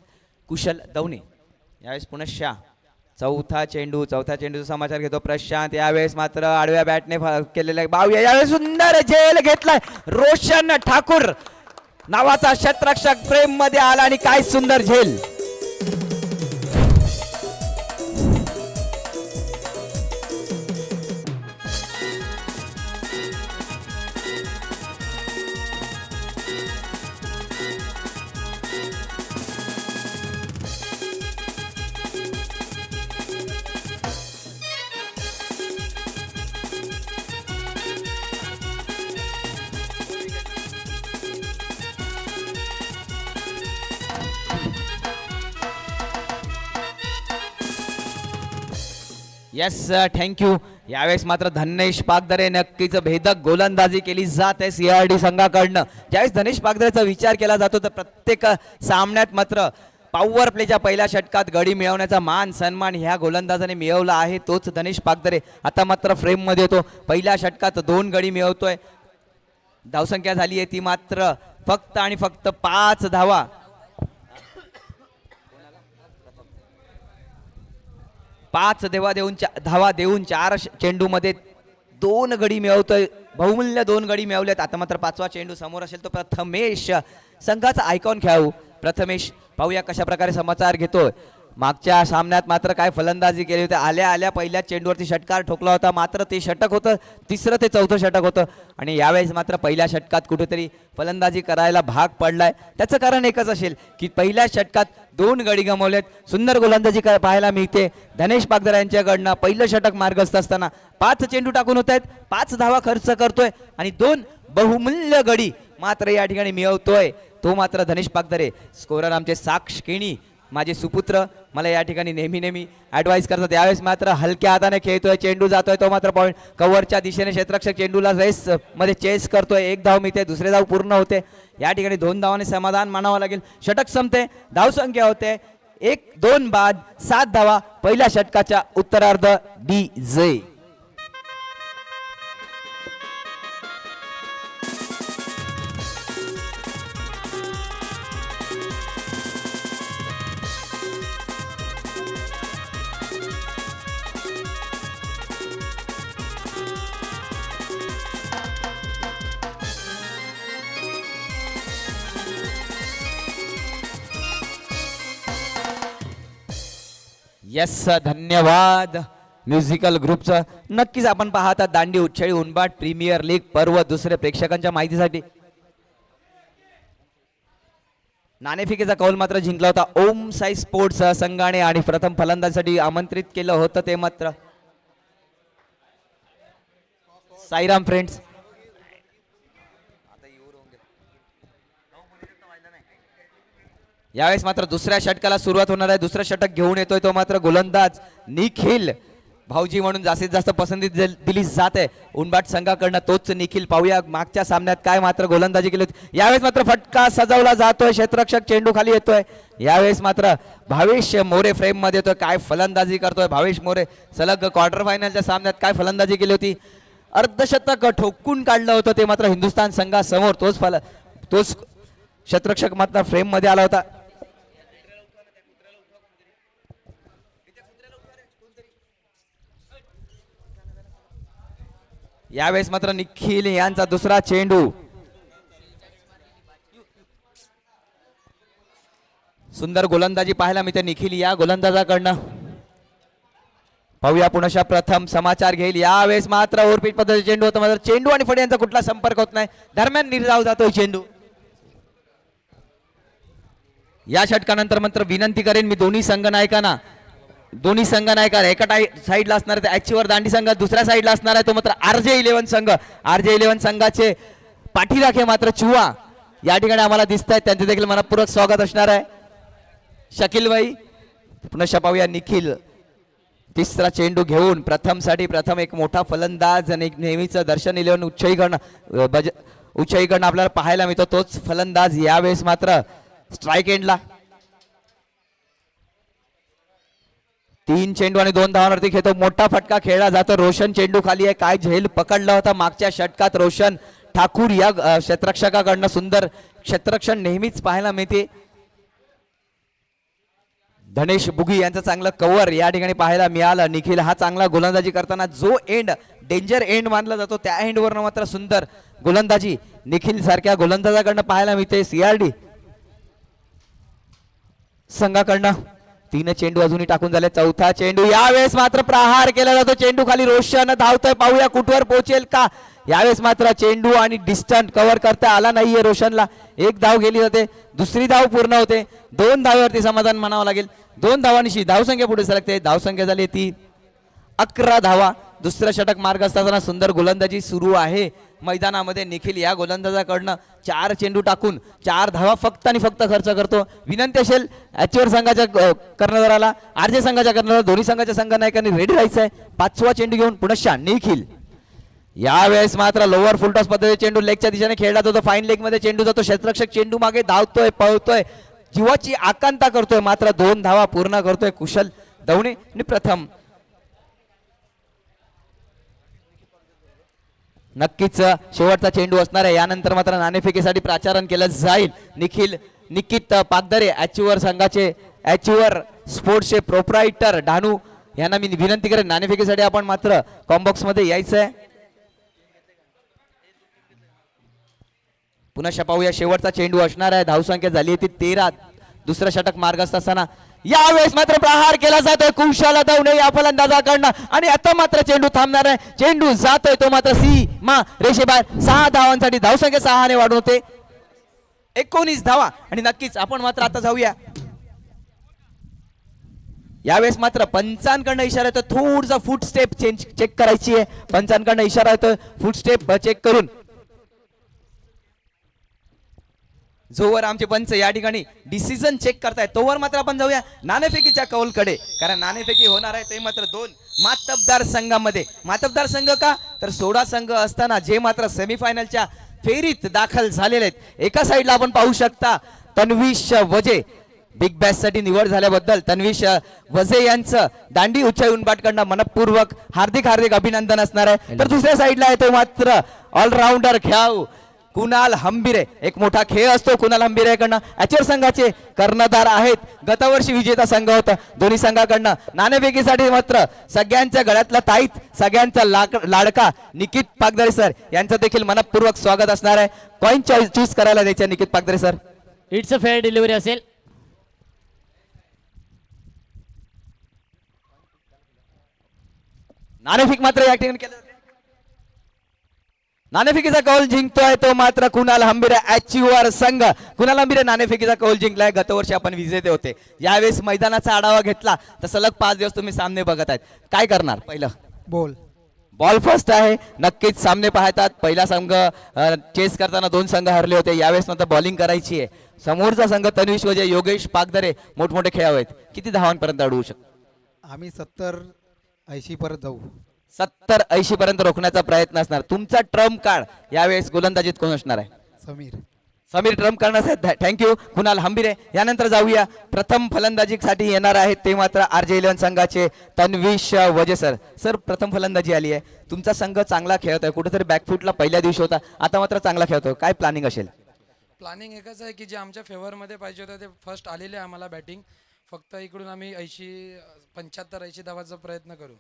कुशल दवणे. यावेळेस पुनश्च चौथा चेंडूचा समाचार घेतो प्रशांत. यावेळेस मात्र आडव्या बॅटने केलेला बावया. यावेळेस सुंदर झेल घेतलाय. रोशन ठाकूर नावाचा क्षेत्ररक्षक फ्रेम मध्ये आला आणि काय सुंदर झेल. Yes thank you. यावेळेस मात्र धनेश पागदरे नक्कीच भेदक गोलंदाजी केली जात आहे CRD संघाकडनं. ज्यावेळेस धनेश पागदरेचा विचार केला जातो तर प्रत्येक सामन्यात मात्र पॉवर प्लेच्या पहिल्या षटकात गडी मिळवण्याचा मान सन्मान ह्या गोलंदाजाने मिळवला आहे, तोच धनेश पागदरे. आता मात्र फ्रेम मध्ये येतो. पहिल्या षटकात 2 गडी मिळवतोय. धावसंख्या झाली आहे ती मात्र फक्त आणि फक्त 5 धावा. धावा देऊन 4 चेंडू मध्ये 2 गडी मिळवतोय. बहुमूल्य 2 गडी मिळवलेत. आता मात्र 5वा चेंडू समोर असेल तो प्रथमेश, संघाचा आयकॉन खेळाडू प्रथमेश. पाहूया कशा प्रकारे समाचार घेतोय. मागच्या सामन्यात मात्र काय फलंदाजी केली होती. आल्या आल्या पहिल्या चेंडूवरती षटकार ठोकला होता, मात्र ते षटक होतं, 3रं ते 4थं षटक होतं. आणि यावेळेस मात्र पहिल्या षटकात कुठेतरी फलंदाजी करायला भाग पडलाय. त्याचं कारण एकच असेल की पहिल्या षटकात 2 गडी गमावलेत. सुंदर गोलंदाजी पाहायला मिळते धनेश पागदरे यांच्याकडनं. पहिलं षटक मार्गस्थ असताना 5 चेंडू टाकून होत आहेत, 5 धावा खर्च करतोय आणि 2 बहुमूल्य गडी मात्र या ठिकाणी मिळवतोय तो मात्र धनेश पागदरे. स्कोरर आमचे साक्ष केणी, माझे सुपुत्र, मला या ठिकाणी नेहमी ॲडवाईस करतात. यावेळेस मात्र हलक्या हाताने खेळतोय, चेंडू जातोय तो मात्र पॉईंट कव्हरच्या दिशेने क्षेत्ररक्षक चेंडूला रेस मध्ये चेस करतोय. 1 धाव मिळते, दुसरे धाव पूर्ण होते. या ठिकाणी 2 धावाने समाधान मानावं लागेल. षटक संपते, धावसंख्या होते 1-2 बाद 7 धावा पहिल्या षटकाच्या उत्तरार्ध. DJ येस, धन्यवाद म्युझिकल ग्रुपचं. नक्कीच आपण पाहता दांडी उच्छेळी उनबाट प्रीमियर लीग पर्व दुसरे. प्रेक्षकांच्या माहितीसाठी नाणेफेकीचा कौल मात्र जिंकला होता ओम साई स्पोर्ट्स संघाने आणि प्रथम फलंदाजीसाठी आमंत्रित केलं होतं ते मात्र साईराम फ्रेंड्स. यावेळेस मात्र दुसऱ्या षटकाला सुरुवात होणार आहे. दुसरं षटक घेऊन येतोय तो मात्र गोलंदाज निखिल. भाऊजी म्हणून जास्तीत जास्त पसंती दिली जाते उनबाट संघाकडनं, तोच निखिल. पाहूया मागच्या सामन्यात काय मात्र गोलंदाजी केली होती. यावेळेस मात्र फटका सजवला जातोय, क्षेत्ररक्षक चेंडू खाली येतोय. यावेळेस मात्र भावेश मोरे फ्रेम मध्ये येतोय. काय फलंदाजी करतोय भावेश मोरे. सलग क्वार्टर फायनलच्या सामन्यात काय फलंदाजी केली होती. अर्धशतक ठोकून काढलं होतं ते मात्र हिंदुस्थान संघासमोर. तोच क्षेत्ररक्षक मात्र फ्रेम मध्ये आला होता. यावेळेस मात्र निखिल यांचा दुसरा चेंडू. सुंदर गोलंदाजी पाहायला मिळते निखिल या गोलंदाजाकडनं. पाहूया पुन्हा प्रथम समाचार घेईल. यावेळेस मात्र ओव्हरपीच पद्धतीचे चेंडू होता, मात्र चेंडू आणि फडी यांचा कुठला संपर्क होत नाही. दरम्यान निर्धाव जातोय चेंडू. या षटकानंतर मात्र विनंती करेन मी दोन्ही संघनायकांना एका साईडला असणार आहे ऍक्च्युअर दांडी संघ, दुसऱ्या साईडला असणार आहे तो मात्र RJ11 संघ. RJ11 संघाचे पाठीराखे मात्र चुवा या ठिकाणी आम्हाला दिसत आहेत, त्यांचे देखील मनपूर्वक स्वागत असणार आहे. शकील भाई पुन्हा पाहूया निखिल तिसरा चेंडू घेऊन प्रथम एक मोठा फलंदाज आणि नेहमीच दर्शन इलेव्हन उच्चाईकडनं आपल्याला पाहायला मिळतो तोच फलंदाज. यावेळेस मात्र स्ट्राईक एंडला 3 चेंडू आणि 2 धावांवरती खेळतो. मोठा फटका खेळला जातो. रोशन चेंडू खाली आहे. काय झेल पकडला होता मागच्या षटकात रोशन ठाकूर या क्षेत्ररक्षकाकडनं. सुंदर क्षेत्ररक्षण नेहमीच पाहायला मिळते. धनेश बुगी यांचं चांगलं कव्हर या ठिकाणी पाहायला मिळालं. निखिल हा चांगला गोलंदाजी करताना जो एंड डेंजर एंड मानला जातो त्या एंडवरनं मात्र सुंदर गोलंदाजी निखिल सारख्या गोलंदाजाकडनं पाहायला मिळते. CRD संघाकडनं 3 चेंडू अजूनही टाकून झाले. चौथा चेंडू यावेळेस मात्र प्रहार केला जातो. चेंडू खाली रोशन धावतोय. पाहूया कुठवर पोहोचेल का. यावेळेस मात्र चेंडू आणि डिस्टन्स कव्हर करता आला नाहीये रोशनला. 1 धाव गेली जाते, दुसरी धाव पूर्ण होते. 2 धावेवरती समाधान मानावं लागेल. 2 धावांशी धावसंख्या पुढे सरकते. धावसंख्या झाली ती 11 धावा. दुसरं षटक मार्ग असताना सुंदर गोलंदाजी सुरू आहे मैदानामध्ये. निखिल या गोलंदाजाकडनं 4 चेंडू टाकून 4 धावा फक्त आणि फक्त खर्च करतो. विनंती असेल ऍच्युअर संघाच्या कर्णधाराला, RJ संघाच्या कर्णधार, दोन्ही संघाच्या संघनायकांनी रेडी राहायचं आहे. 5वा चेंडू घेऊन पुन्हा निखिल. यावेळेस मात्र लोअर फुलटॉस पद्धतीने चेंडू लेगच्या दिशेने खेळला जातो. फाईन लेग मध्ये चेंडू जातो. क्षेत्ररक्षक चेंडू मागे धावतोय, पळतोय. जीवाची आकांक्षा करतोय, मात्र 2 धावा पूर्ण करतोय कुशल दवणे आणि प्रथम नक्कीच शेवटचा चेंडू असणार आहे. यानंतर मात्र नाणेफेकीसाठी प्राचारण केलं जाईल. निकित पागदरे ॲच्युअर संघाचे ॲच्युअर स्पोर्ट्सचे प्रोप्रायटर डानू यांना मी विनंती करेन नाणेफेकीसाठी आपण मात्र कॉम्बॉक्स मध्ये यायचं आहे. पुन्हा पाहूया शेवटचा चेंडू असणार आहे. धावसंख्या झाली होती 13. दुसरं षटक मार्गस्थ असताना यावेळेस मात्र प्रहार केला जातोय कुशाला दवणे या फलंदाजाकडनं आणि आता मात्र चेंडू थांबणार आहे. चेंडू जातोय तो मात्र सीमा रेषेबाहेर. 6 धावांसाठी धावसंख्या 6 ने वाढून होते 19 धावा. आणि नक्कीच आपण मात्र आता जाऊया. यावेळेस मात्र पंचांकडनं इशारा येतो थोडसा फूट स्टेप चेक करायची आहे. पंचांकडनं इशारा येतोय फूट स्टेप चेक करून जोवर आमचे पंच या ठिकाणी डिसिजन चेक करतायत तोवर मात्र आपण जाऊया नाणेफेकीच्या कौलकडे. कारण नाणेफेकी होणार आहे ते मात्र 2 मातबदार संघामध्ये. मातबदार संघ का तर 16 संघ असताना जे मात्र सेमीफायनलच्या फेरीत दाखल झालेले आहेत. एका साईडला आपण पाहू शकता तन्वीश वजे बिग बॅश साठी निवड झाल्याबद्दल तन्वीश वजे यांचं दांडी उच्चाई उनबाटकडनं मनपूर्वक हार्दिक अभिनंदन असणार आहे. तर दुसऱ्या साईडला आहे तो मात्र ऑलराऊंडर खेळाडू कुणाल हंबिरे. एक मोठा खेळ असतो कुणाल हंबिरेकडनं. ॲच्युअर संघाचे कर्णधार आहेत. गतवर्षी विजेता संघ होता. दोन्ही संघाकडनं नाणेफेकीसाठी मात्र सगळ्यांच्या गळ्यातला ताईत सगळ्यांचा लाडका निकित पागदरे सर यांचं देखील मनपूर्वक स्वागत असणार आहे. कॉइन चूज करायला द्यायचे Nikit Pagdare sir. It's a fair delivery असेल. नाणेफेक मात्र या ठिकाणी केलं. नाणेफेकीचा कौल जिंकतोय तो मात्र कुणाल हंबिरे ॲच्युअर संघ. कुणाल हंबिरे नाणेफेकीचा कौल जिंकलाय. गतवर्षी आपण विजेते होते. यावेळेस मैदानाचा आढावा घेतला तर सलग 5 दिवस तुम्ही सामने बघत आहेत. काय करणार? पहिलं बॉल फर्स्ट आहे. नक्कीच सामने पाहतात. पहिला संघ चेस करताना 2 संघ हरले होते. यावेळेस मात्र बॉलिंग करायची आहे. समोरचा संघ तन्वीश वजे योगेश पागदरे मोठमोठे खेळाडू आहेत. किती धावांपर्यंत अडवू शकतो? आम्ही 70-80 पर्यंत जाऊ. 70-80 पर्यंत रोखण्याचा प्रयत्न असणार. तुमचा ट्रम्प कार्ड यावेळेस गोलंदाजीत कोण असणार आहे? समीर ट्रम्प करण्यासाठी थँक्यू कुणाल हंबिरे. यानंतर जाऊया प्रथम फलंदाजीसाठी येणार आहेत ते मात्र RJ11 संघाचे तन्वीश वजे सर. सर प्रथम फलंदाजी आली आहे. तुमचा संघ चांगला खेळत आहे. कुठेतरी बॅकफुटला पहिल्या दिवशी होता. आता मात्र चांगला खेळतोय. काय प्लॅनिंग असेल? प्लॅनिंग एकच आहे की जे आमच्या फेवरमध्ये पाहिजे होतं ते फर्स्ट आलेले आम्हाला बॅटिंग. फक्त इकडून आम्ही 75-80 धावाचा प्रयत्न करू.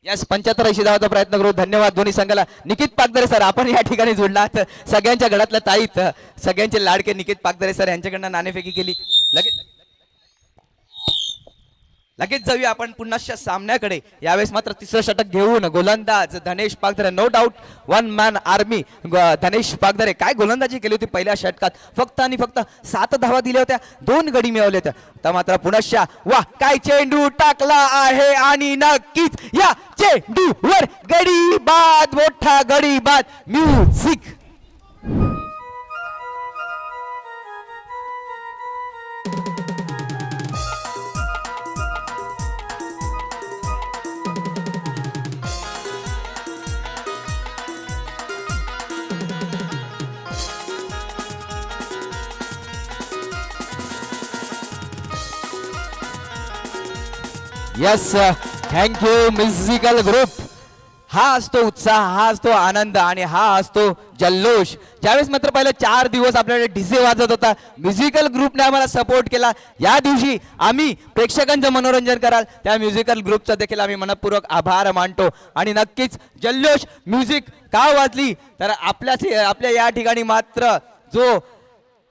यस 75-80 धावाचा प्रयत्न करू. धन्यवाद दोन्ही संघाला. निकित पागदरे सर आपण या ठिकाणी जोडलात. सगळ्यांच्या गळ्यातल्या ताईत सगळ्यांचे लाडके निकित पागदरे सर यांच्याकडनं नाणेफेकी केली. लगेच जाऊया आपण पुन्हा सामन्याकडे. यावेळेस मात्र तिसरं षटक घेऊन गोलंदाज धनेश पागदरे. नो डाऊट 1 मॅन आर्मी धनेश पागदरे. काय गोलंदाजी केली होती पहिल्या षटकात. फक्त आणि फक्त 7 धावा दिल्या होत्या. 2 गडी मिळवले होते. तर मात्र पुन्हा वा काय चेंडू टाकला आहे आणि नक्कीच या चेंडूवर गडी बाद. मोठा गडी बाद. Music yes thank you musical group. हा असतो उत्साह, हा असतो आनंद आणि हा असतो जल्लोष. ज्यावेळेस मात्र पहिले 4 दिवस आपल्याकडे डीजे वाजत होता. म्युझिकल ग्रुपने आम्हाला सपोर्ट केला. या दिवशी आम्ही प्रेक्षकांचं मनोरंजन कराल त्या म्युझिकल ग्रुपचा देखील आम्ही मनपूर्वक आभार मानतो. आणि नक्कीच जल्लोष म्युझिक का वाजली तर आपल्या या ठिकाणी मात्र जो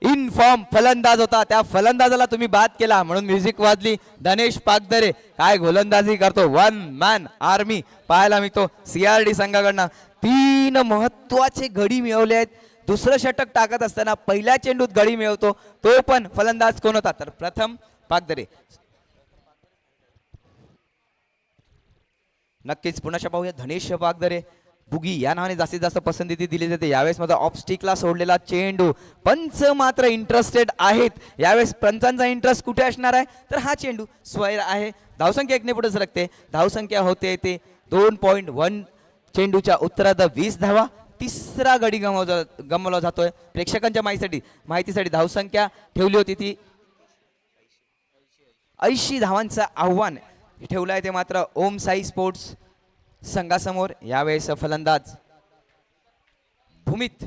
इन फॉर्म फलंदाज होता त्या फलंदाजाला तुम्ही बाद केला म्हणून म्युझिक वाजली. धनेश पागदरे काय गोलंदाजी करतो. 1 मॅन आर्मी पाहायला मिळतो. CRD संघाकडनं 3 महत्वाचे गडी मिळवले आहेत. दुसरं षटक टाकत असताना पहिल्या चेंडूत गडी मिळवतो तो पण फलंदाज कोण होता तर प्रथम पागदरे. नक्कीच पुन्हा पाहूया धनेश पागदरे बुगी या नावाने जास्तीत जास्त पसंती दिली जाते. यावेळेस मात्र ऑफ स्टिकला सोडलेला चेंडू. पंच मात्र इंटरेस्टेड आहेत. यावेळेस पंचांचा इंटरेस्ट कुठे असणार आहे तर हा चेंडू स्वैर आहे. धावसंख्या 1 ने पुढे सरकते. धावसंख्या होते ते 2.1. चेंडूच्या उत्तरार्ध 20 धावा. तिसरा गडी गमावला जातोय. प्रेक्षकांच्या माहितीसाठी धावसंख्या ठेवली होती ती 80 धावांचं आव्हान ठेवलं आहे ते मात्र ओम साई स्पोर्ट्स संघासमोर. यावेळेस फलंदाज भूमित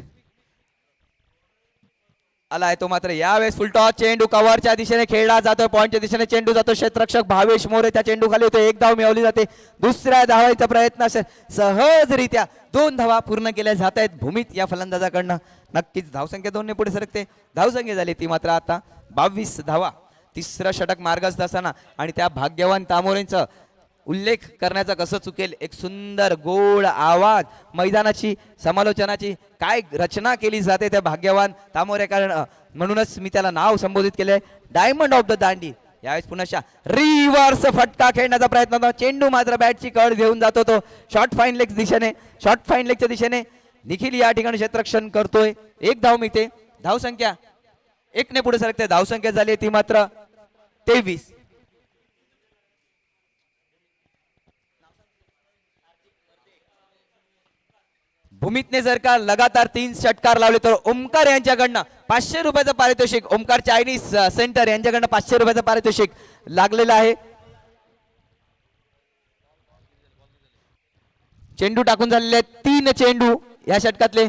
आलाय तो मात्र यावेळेस फुलटॉस चेंडू कव्हरच्या दिशेने खेळला जातोय. पॉईंटच्या दिशेने चेंडू जातो. क्षेत्ररक्षक भावेश मोरे त्या चेंडू खाली होतो. एक धाव मिळवली जाते. दुसऱ्या धावाचा प्रयत्न असेल. सहजरित्या 2 धावा पूर्ण केल्या जात आहेत भूमित या फलंदाजाकडनं. नक्कीच धावसंख्या 2 ने पुढे सरकते. धावसंख्या झाली ती मात्र आता 22 धावा. तिसरं षटक मार्गस्थ असताना आणि त्या भाग्यवान तामोरेंचं उल्लेख करण्याचा कसं चुकेल. एक सुंदर गोड आवाज मैदानाची समालोचनाची काय रचना केली जाते त्या भाग्यवान तामोरे. कारण म्हणूनच मी त्याला नाव संबोधित केलंय डायमंड ऑफ द दांडी. यावेळेस पुन्हा रिव्हर्स फटका खेळण्याचा प्रयत्न होता. चेंडू मात्र बॅटची कड घेऊन जातो तो शॉर्ट फाईन लेग दिशेने. शॉर्ट फाईन लेगच्या दिशेने निखिल या ठिकाणी क्षेत्ररक्षण करतोय. 1 धाव मिळते. धावसंख्या 1 ने पुढे सरकते. धावसंख्या झाली ती मात्र 23. भूमितने जर का लगातार 3 षटकार लावले तर ओमकार यांच्याकडनं 500 रुपयाचं पारितोषिक. ओमकार चायनीज सेंटर यांच्याकडनं 500 रुपयाचं पारितोषिक लागलेलं आहे. चेंडू टाकून झालेले 3 चेंडू या षटकातले.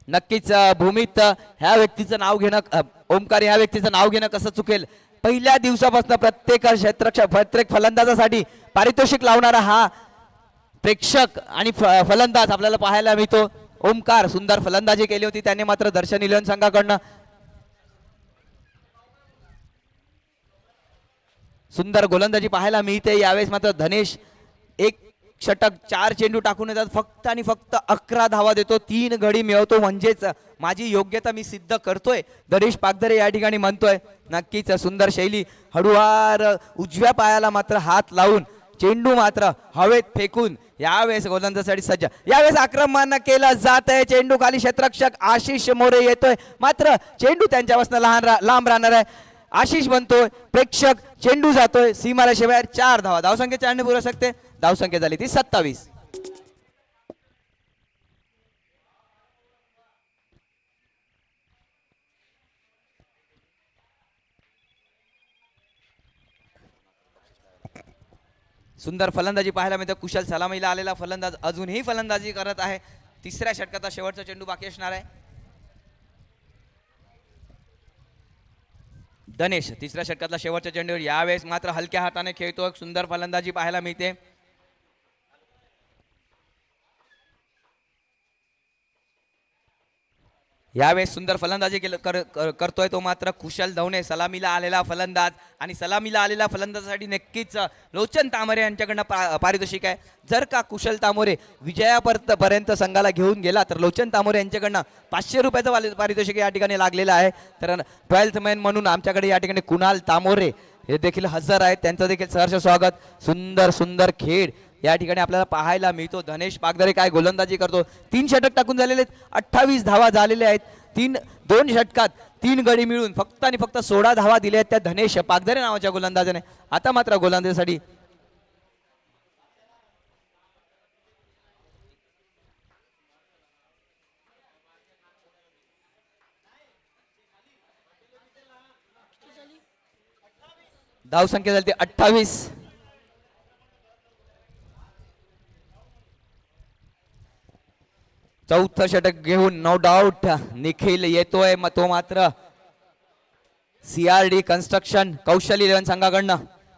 नक्कीच भूमित ह्या व्यक्तीचं नाव घेणं ओमकार ह्या व्यक्तीचं नाव घेणं कसं चुकेल. पहिल्या दिवसापासून प्रत्येक क्षेत्ररक्षक प्रत्येक फलंदाजासाठी पारितोषिक लावणारा हा प्रेक्षक आणि फलंदाज आपल्याला पाहायला मिळतो. ओमकार सुंदर फलंदाजी केली होती त्याने मात्र दर्शन इलेव्हन संघाकडनं सुंदर गोलंदाजी पाहायला मिळते. यावेळेस मात्र धनेश 1 षटक 4 चेंडू टाकून येतात. फक्त आणि फक्त 11 धावा देतो. 3 गडी मिळवतो. म्हणजेच माझी योग्यता मी सिद्ध करतोय धनेश पागधरे या ठिकाणी म्हणतोय. नक्कीच सुंदर शैली. हळुवार उजव्या पायाला मात्र हात लावून चेंडू मात्र हवेत फेकून यावेळेस गोलंदाजीसाठी सज्ज. यावेळेस आक्रमण केलं जात आहे. चेंडू खाली क्षेत्ररक्षक आशिष मोरे येतोय. मात्र चेंडू त्यांच्यापासून लांब राहणार आहे. आशिष बनतोय प्रेक्षक. चेंडू जातोय सीमारेषेबाहेर. 4 धावा. धावसंख्या 4 ने पुढे सरकते. धावसंख्या झाली ती 27. सुंदर फलंदाजी पाहायला मिळते. कुशल सलामीला आलेला फलंदाज अजूनही फलंदाजी करत आहे. तिसऱ्या षटकाचा शेवटचा चेंडू बाकी असणार आहे. धनेश तिसऱ्या षटकातला शेवटच्या चेंडूवर यावेळेस मात्र हलक्या हाताने खेळतो. सुंदर फलंदाजी पाहायला मिळते. यावेळेस सुंदर फलंदाजी करतोय तो मात्र कुशल धवणे सलामीला आलेला फलंदाज. आणि सलामीला आलेल्या फलंदाजासाठी नक्कीच लोचन तामोरे यांच्याकडनं पारितोषिक आहे. जर का कुशल तामोरे विजयापर्यंत संघाला घेऊन गेला तर लोचन तामोरे यांच्याकडनं 500 रुपयाचं पारितोषिक या ठिकाणी लागलेलं आहे. तर 12th मॅन म्हणून आमच्याकडे या ठिकाणी कुणाल तामोरे हे देखील हजर आहेत. त्यांचं देखील सहर्ष स्वागत. सुंदर सुंदर खेळ या ठिकाणी आपल्याला पाहायला मिळतो. धनेश पागधरे काय गोलंदाजी करतो. 3 षटक टाकून झालेले 28 धावा झालेल्या आहेत. 2 षटकात 3 गडी मिळून फक्त आणि फक्त 16 धावा दिल्या आहेत त्या धनेश पागधरे नावाच्या गोलंदाजाने. आता मात्र गोलंदाजीसाठी धावसंख्या झाली 28. चौथं षटक घेऊन नो डाऊट निखिल येतोय. तो मात्र CRD कन्स्ट्रक्शन कौशल 11 संघाकडनं.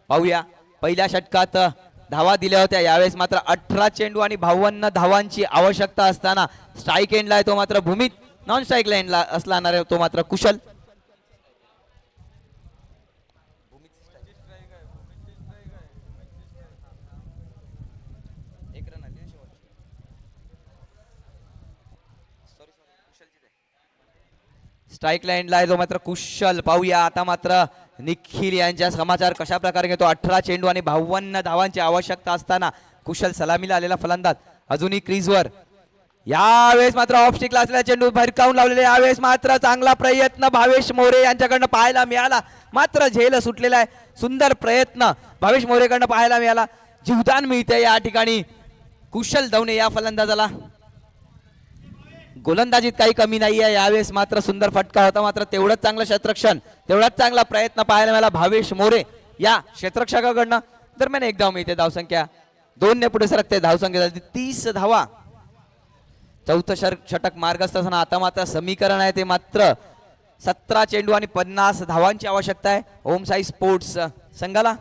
पाहूया पहिल्या षटकात धावा दिल्या होत्या. यावेळेस मात्र 18 चेंडू आणि 52 धावांची आवश्यकता असताना स्ट्राईक एंडला आहे तो मात्र भूमित. नॉन स्ट्राईक एंडला असणार आहे तो मात्र कुशल. स्ट्राईक लाईनला आहे जो मात्र कुशल. पाहूया आता मात्र निखिल यांच्या समाचार कशा प्रकारे घेतो. 18 चेंडू आणि 52 धावांची आवश्यकता असताना कुशल सलामीला आलेला फलंदाज अजूनही क्रीजवर. यावेळेस मात्र ऑफस्टिकला असलेला चेंडू भरकावून लावलेले. यावेळेस मात्र चांगला प्रयत्न भावेश मोरे यांच्याकडनं पाहायला मिळाला. मात्र झेल सुटलेला आहे. सुंदर प्रयत्न भावेश मोरेकडनं पाहायला मिळाला. जीवदान मिळते या ठिकाणी कुशल धवणे या फलंदाजाला. गोलंदाजीत काही कमी नाहीये यावेळेस मात्र सुंदर फटका होता मात्र तेवढंच चांगलं क्षेत्ररक्षण तेवढाच चांगला प्रयत्न पाहायला मिळाला भावेश मोरे या क्षेत्ररक्षकाकडनं. दरम्यान एक धाव मिळते. धावसंख्या 2 ने पुढे सरकते. धावसंख्या झाली 30 धावा. चौथं षटक मार्गस्थ असताना आता मात्र समीकरण आहे ते मात्र 17 चेंडू आणि 50 धावांची आवश्यकता आहे ओम साई स्पोर्ट्स संघाला.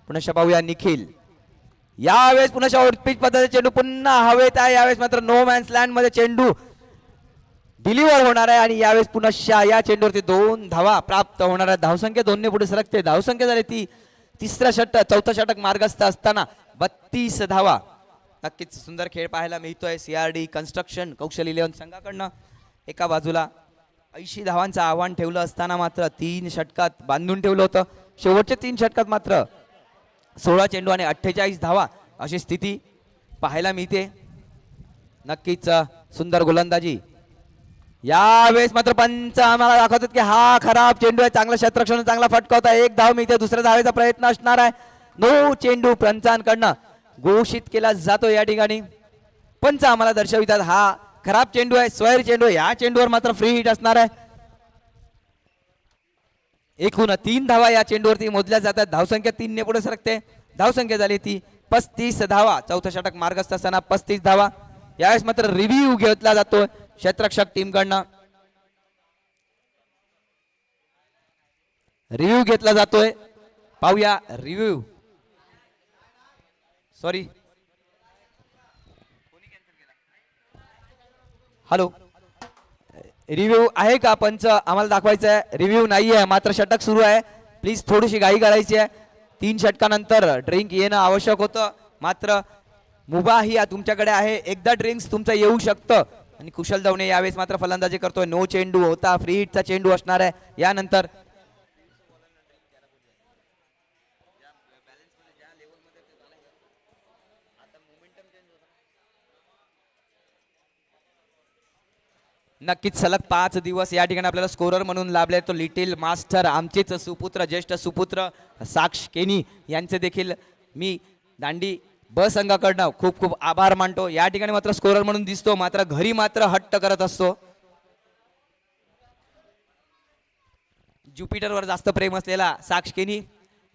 पुन्हा पाहूया निखिल. यावेळेस पुन्हा पिच पद्धतीचे चेंडू पुन्हा हवेत आहे. यावेळेस मात्र नो मॅन्स लँड मध्ये चेंडू डिलिव्हर होणार आहे आणि यावेळेस पुन्हा या चेंडूवरती 2 धावा प्राप्त होणार आहे. धावसंख्या 2 ने पुढे सरकते. धावसंख्या झाली ती चौथं षटक मार्गस्थ असताना 32 धावा. नक्कीच सुंदर खेळ पाहायला मिळतोय सीआरडी कन्स्ट्रक्शन कौशल 11 संघाकडनं. एका बाजूला 80 धावांचं आव्हान ठेवलं असताना मात्र 3 षटकात बांधून ठेवलं होतं. शेवटच्या 3 षटकात मात्र 16 चेंडू आणि 48 धावा अशी स्थिती पाहायला मिळते. नक्कीच सुंदर गोलंदाजी. यावेळेस मात्र पंच आम्हाला दाखवतात की हा खराब चेंडू आहे. चांगलं क्षेत्ररक्षण चांगला फटका होता. 1 धाव मिळते. दुसऱ्या धावेचा प्रयत्न असणार आहे. 9 चेंडू पंचांकडनं घोषित केला जातो. या ठिकाणी पंच आम्हाला दर्शवितात हा खराब चेंडू आहे. स्वैर चेंडू. या चेंडूवर मात्र फ्री हिट असणार आहे. एकूण 3 धावा या चेंडूवरती मोजल्या जातात. धावसंख्या 3 ने पुढे सरकते. धावसंख्या झाली ती 35 धावा. चौथं षटक मार्गस्थ असताना 35 धावा. यावेळेस मात्र रिव्ह्यू घेतला जातोय क्षेत्ररक्षक टीमकडनं. रिव्ह्यू घेतला जातोय. पाहूया रिव्ह्यू. सॉरी हॅलो रिव्ह्यू आहे का पंच आम्हाला दाखवायचं आहे. रिव्ह्यू नाही आहे मात्र षटक सुरू आहे. प्लीज थोडीशी घाई करायची आहे. 3 षटकानंतर ड्रिंक येणं आवश्यक होतं मात्र मुभा ही तुमच्याकडे आहे. एकदा ड्रिंक्स तुमचं येऊ शकतं. आणि कुशल दवणे यावेळेस मात्र फलंदाजी करतोय. 9 चेंडू होता. फ्री हिटचा चेंडू असणार आहे. यानंतर नक्कीच सलग 5 दिवस या ठिकाणी आपल्याला स्कोरर म्हणून लाभले. तो लिटिल मास्टर आमचेच सुपुत्र ज्येष्ठ सुपुत्र साक्ष केनी यांचे देखील मी दांडी ब संघाकडनं खूप खूप आभार मानतो. या ठिकाणी मात्र स्कोरर म्हणून दिसतो मात्र घरी मात्र हट्ट करत असतो. ज्युपिटरवर जास्त प्रेम असलेला साक्ष केनी.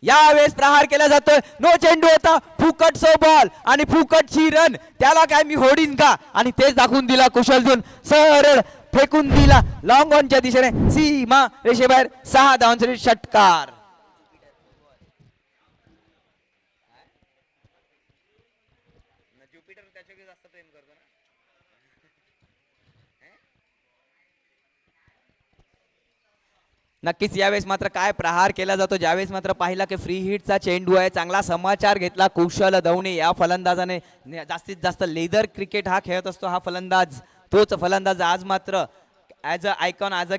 यावेळेस प्रहार केला जातोय. नो चेंडू होता. फुकट सो बॉल आणि फुकटची रन. त्याला काय मी होडीन का आणि तेच दाखवून दिला कुशल देऊन सरळ फेकून दिला लॉंग ऑनच्या दिशेने सीमा रेषेबाहेर. 6 धावांसाठी षटकार. नक्कीच यावेळेस मात्र काय प्रहार केला जातो. ज्यावेळेस मात्र पाहिला की फ्री हिटचा चेंडू आहे. चांगला समाचार घेतला कुशल दवणे या फलंदाजाने. जास्तीत जास्त लेदर क्रिकेट हा खेळत असतो हा फलंदाज. तोच फलंदाज आज मात्र as a icon as a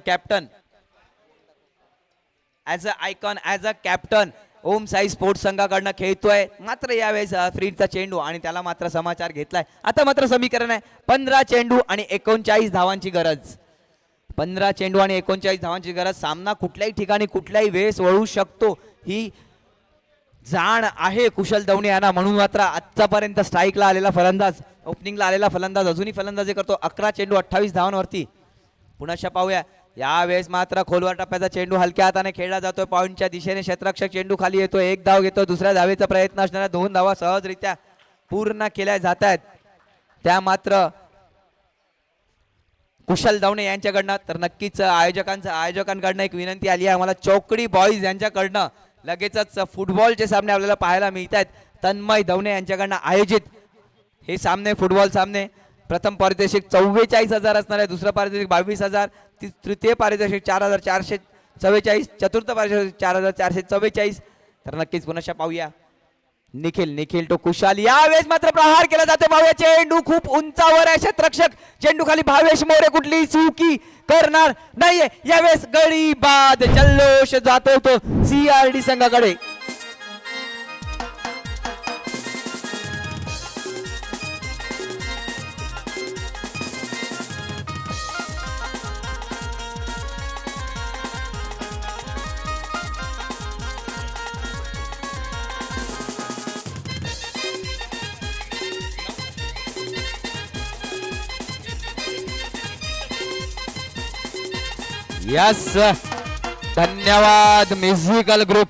captain Om Sai sports संघाकडनं खेळतोय. मात्र यावेळेस फ्री हिटचा चेंडू आणि त्याला मात्र समाचार घेतलाय. आता मात्र समीकरण आहे 15 चेंडू आणि 39 धावांची गरज. 15 चेंडू आणि 39 धावांची गरज. सामना कुठल्याही ठिकाणी कुठल्याही वेळेस वळू शकतो ही जाण आहे कुशल दवणे यांना. म्हणून मात्र आतापर्यंत स्ट्राईकला आलेला फलंदाज ओपनिंगला आलेला फलंदाज अजूनही फलंदाजी करतो. 11 चेंडू 28 धावांवरती. पुन्हा पाहूया यावेळेस मात्र खोलवर टप्प्याचा चेंडू हलक्या हाताने खेळला जातोय. पॉईंटच्या दिशेने क्षेत्ररक्षक चेंडू खाली येतो. 1 धाव घेतो. दुसऱ्या धावेचा प्रयत्न असणाऱ्या 2 धावा सहजरित्या पूर्ण केल्या जात आहेत. त्या मात्र कुशल दवणे यांच्याकडनं. तर नक्कीच आयोजकांकडनं एक विनंती आली आहे आम्हाला. चौकडी बॉईज यांच्याकडनं लगेचच फुटबॉलचे सामने आपल्याला पाहायला मिळत आहेत. तन्मय दवणे यांच्याकडनं आयोजित हे सामने फुटबॉल सामने. प्रथम पारितोषिक 44,000 असणार आहे. दुसरं पारितोषिक 22,000. तृतीय पारितोषिक 4,444. चतुर्थ पारितोषिक 4,444. तर नक्कीच पुन्हा पाहूया निखिल तो कुशाल. यावेळेस मात्र प्रहार केला जाते. पाहूया चेंडू खूप उंचावर आहे. क्षेत्ररक्षक चेंडू खाली. भावेश मोरे कुठली चुकी करणार नाहीये. यावेळेस गडी बाद जल्लोष जातो तो सीआरडी संघाकडे. यस, धन्यवाद म्युझिकल ग्रुप.